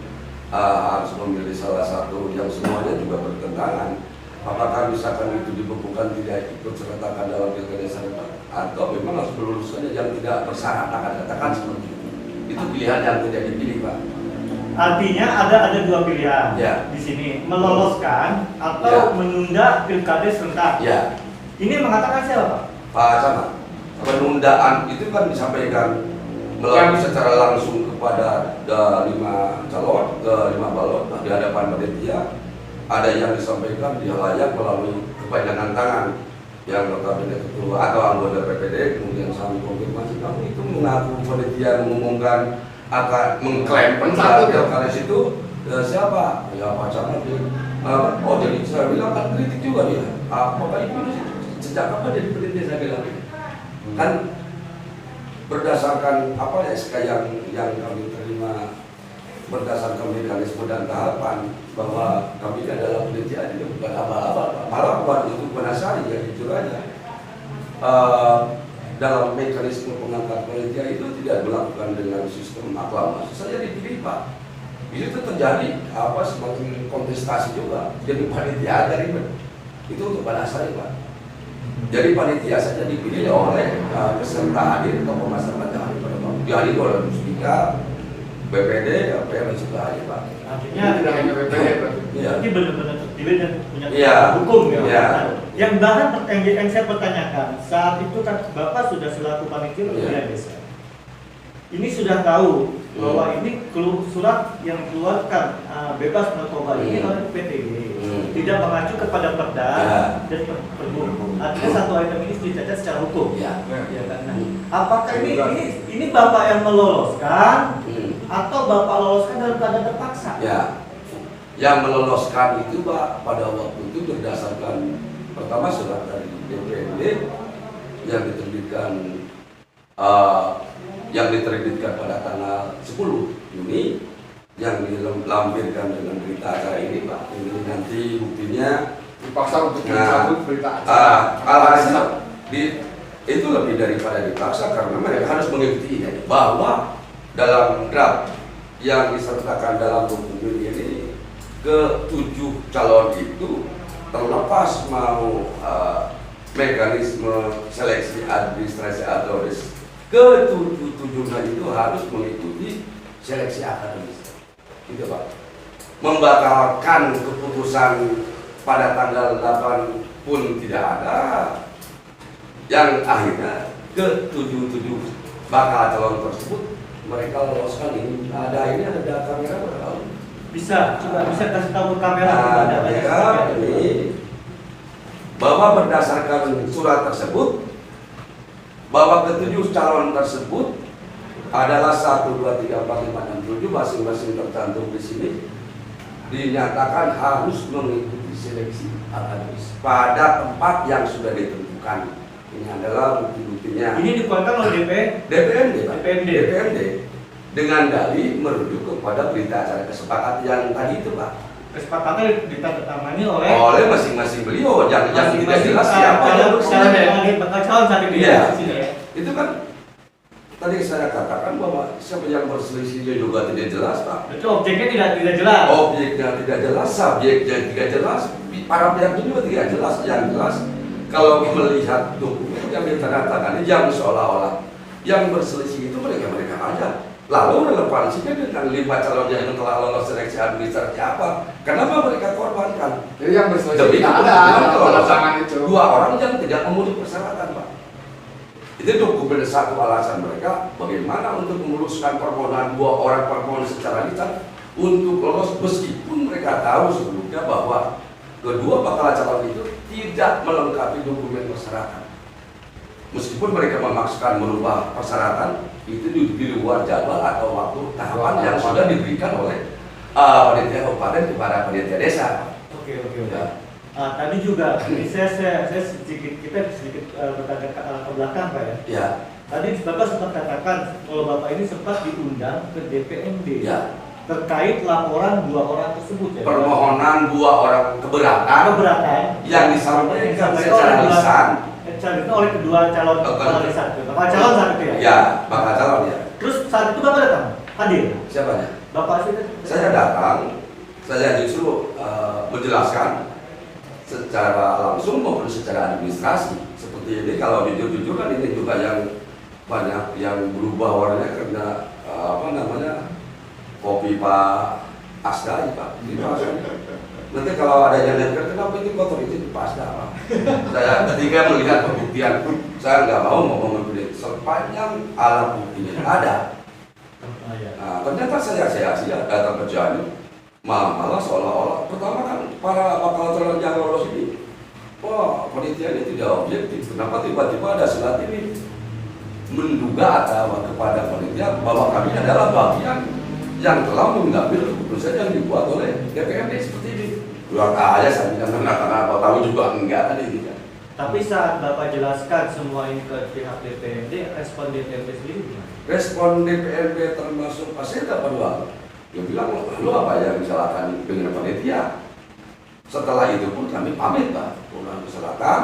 harus memilih salah satu yang semuanya juga bertentangan. Apakah misalkan itu dibekukan tidak ikut sertakan dalam pilkada serentak atau memang harus meluluskannya yang tidak bersyarat, akan katakan seperti itu. Itu pilihan yang tidak dipilih, Pak. Artinya ada dua pilihan Ya. di sini, meloloskan atau Ya. menunda pilkada serentak. Ya, Ini mengatakan siapa, Pak? Pak Sama. Penundaan itu kan disampaikan melalui secara langsung kepada 5 calon, 5 balon di hadapan panitia. Ada yang disampaikan di halayak melalui kepanjangan tangan yang notabene ketua atau anggota PPD, kemudian kami konfirmasi kamu itu mengaku panitia mengumumkan akan mengklaim Satu, pilkada itu siapa? Ya Pak Camat. Oh jadi saya bilang kan kritik juga dia. Apakah itu sejak kapan jadi panitia saya bilang? Kan berdasarkan apa ya SK yang kami terima berdasarkan mekanisme dan tahapan bahwa kami adalah panitia ini bukan apa-apa, malah buat untuk penasari ya jujur aja. Dalam mekanisme pengangkat panitia itu tidak dilakukan dengan sistem aklamasi saja dipilih Pak. Itu terjadi semacam kontestasi juga. Jadi panitia dari itu untuk penasari Pak. Jadi panitia saja dipilih oleh peserta hadir atau pemasaran yang hadir pada waktu dihadiri oleh Musbika, BPD, APR dan juga hadir Pak. Artinya Tidak hanya BPD, berarti. Iya. ini benar-benar terpilih dan punya Iya. hukum ya. Iya. Nah, yang saya pertanyakan saat itu kan Bapak sudah selaku panitia pemilihan desa. Ini sudah tahu bahwa ini surat yang dikeluarkan bebas narkoba ini oleh PTD, tidak mengacu kepada Perda dan Perbu. Artinya satu item ini dicatat secara hukum. Ya. Ya kan? Nah, apakah ini Bapak yang meloloskan atau Bapak loloskan dalam keadaan terpaksa? Ya. Yang meloloskan itu Pak pada waktu itu berdasarkan pertama surat dari DPRD yang diterbitkan pada tanggal 10 Juni yang dilampirkan dengan berita acara ini Pak. Ini nanti buktinya Dipaksa untuk mencabut berita acara. alhasil itu lebih daripada dipaksa karena mereka harus mengikuti ini bahwa dalam draft yang disertakan dalam dokumen ini ke-7 calon itu terlepas mau mekanisme seleksi administrasi atau ke-7-7-nya itu harus mengikuti seleksi akademis. Gitu Pak. Membatalkan keputusan pada tanggal 8 pun tidak ada. Yang akhirnya ke-7 bakal calon tersebut mereka loloskan ini. Ada kamera berapa? Bisa kasih tahu ke kamera ini bahwa berdasarkan surat tersebut bahwa ke-7 calon tersebut adalah 1, 2, 3, 4, 5, 6, 7 masing-masing tercantum di sini dinyatakan harus mengikuti seleksi akademis pada tempat yang sudah ditentukan. Ini adalah bukti-buktinya. Ini dikeluarkan oleh DPRD, Pak. DPRD. dengan dalih merujuk kepada berita acara kesepakatan yang tadi itu Pak. kesepakatan ditandatangani oleh masing-masing beliau yang tidak masing-masing jelas siapa yang bakal calon saat itu Iya. di sini ya. itu kan tadi saya katakan bahwa siapa yang berselisihnya juga tidak jelas Pak. Itu objeknya tidak jelas. Objeknya tidak jelas, subjeknya tidak jelas, para pihak juga tidak jelas. Yang jelas kalau melihat dokumen yang ditandatangani yang seolah-olah yang berselisih itu mereka aja. Lalu relevansinya dengan 5 calon yang telah lolos seleksi administrasi apa? Kenapa mereka korbankan? Jadi yang berselisih Demi tidak kepentingan ada pasangan itu. 2 orang yang tidak memenuhi persyaratan Pak. Itu dokumen satu alasan mereka bagaimana untuk memuluskan permohonan 2 orang permohonan secara lisan untuk lolos meskipun mereka tahu sebelumnya bahwa kedua bakal calon itu tidak melengkapi dokumen persyaratan. Meskipun mereka memaksakan merubah persyaratan itu di luar jadwal atau waktu tahapan yang sudah diberikan oleh panitia kabupaten kepada panitia desa. Oke. Ya. Tadi juga ini saya sedikit bertanya ke belakang Pak ya. Ya. Tadi Bapak sempat katakan kalau Bapak ini sempat diundang ke DPMD Ya. terkait laporan 2 orang tersebut ya. Permohonan 2 orang keberatan yang disampaikan secara lisan oleh kedua calon bakal calon saat itu ya. ya bakal calon ya. Terus saat itu Bapak datang hadir. Siapanya? Bapak sih. Saya datang, saya justru menjelaskan secara langsung maupun secara administrasi seperti ini. Kalau jujur kan ini juga yang banyak yang berubah warnanya karena kopi Pak Asda Pak. Nanti kalau ada yang lihat kenapa ini kotor itu Pak Asda Pak. Saya ketika melihat pembuktian, saya nggak mau ngomong sepanjang alat buktinya ada. Nah, ternyata saya datang ke Cianjur, malah seolah-olah pertama kan para bakal calon yang lolos ini, wah panitia ini tidak objektif. Kenapa tiba-tiba ada surat ini menduga atau kepada panitia bahwa kami adalah bagian yang telah mengambil keputusan yang dibuat oleh DPRD seperti ini. Luar aja saya bilang karena apa tahu juga enggak tadi gitu. Tapi saat Bapak jelaskan semua ini ke pihak DPRD, respon DPRD sendiri gimana? Respon DPRD termasuk Paseta Padua, dia bilang lu apa yang disalahkan dengan panitia. Setelah itu pun kami pamit Pak, pulang ke selatan,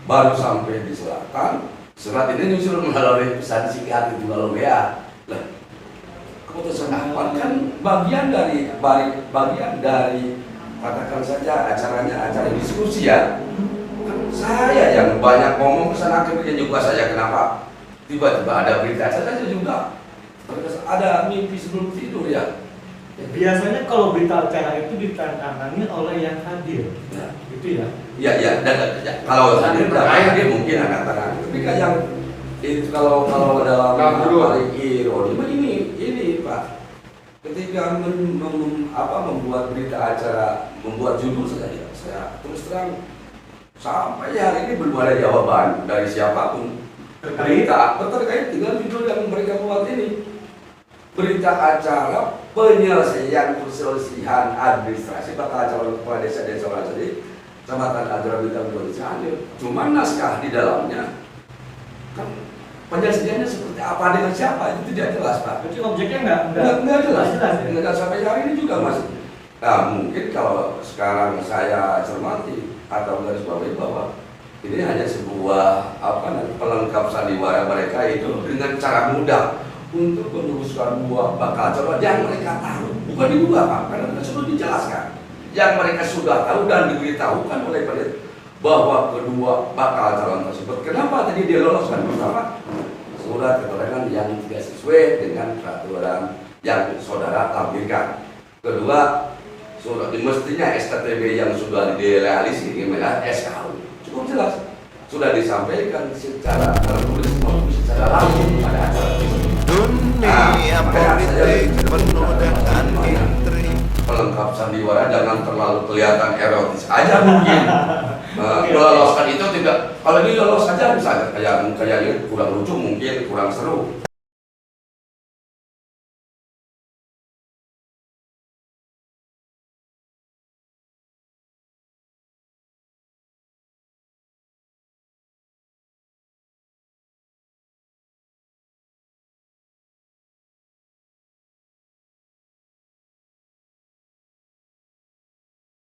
baru sampai di selatan, surat ini nyusul melalui pesan singkat itu lalu ya. Lah, keputusan apa kan bagian dari katakan saja acara diskusi ya. Saya yang banyak ngomong kesana akhirnya juga saya kenapa tiba-tiba ada berita saya juga ada mimpi sebelum tidur ya. Biasanya kalau berita acara itu ditangani oleh yang hadir, Ya. gitu ya. Ya, dan kalau hadir berapa dia mungkin akan tangan. Tapi kan yang itu kalau dalam balik ini Pak, ketika membuat berita acara, membuat judul saya terus terang sampai hari ini belum ada jawaban dari siapapun terkait dengan judul yang mereka buat ini. Berita acara penyelesaian perselisihan administrasi bakal calon kepala desa jadi Kecamatan Adra Bintang Cianjur. Cuma naskah di dalamnya kan penyelesaiannya seperti apa dengan siapa itu tidak jelas Pak. Jadi objeknya nggak jelas. ya? Nggak sampai hari ini juga masih. Nah mungkin kalau sekarang saya cermati atau garis bawahi bahwa ini hanya sebuah pelengkap sandiwara mereka itu dengan cara mudah untuk meneruskan buah bakal calon yang mereka tahu, bukan dibuka Pak, karena sudah dijelaskan yang mereka sudah tahu dan diberitahukan oleh panitia bahwa kedua bakal calon tersebut kenapa tadi dia loloskan. Pertama, surat keterangan yang tidak sesuai dengan peraturan yang saudara tampilkan. Kedua, surat mestinya STTB yang sudah direalisasi dengan SKU cukup jelas sudah disampaikan secara tertulis maupun secara langsung pada acara tersebut. Dunia politik penuh dengan intrik. Pelengkap sandiwara jangan terlalu kelihatan erotis aja mungkin. Meloloskan itu tidak, kalau ini lolos saja misalnya kayak kurang lucu mungkin kurang seru.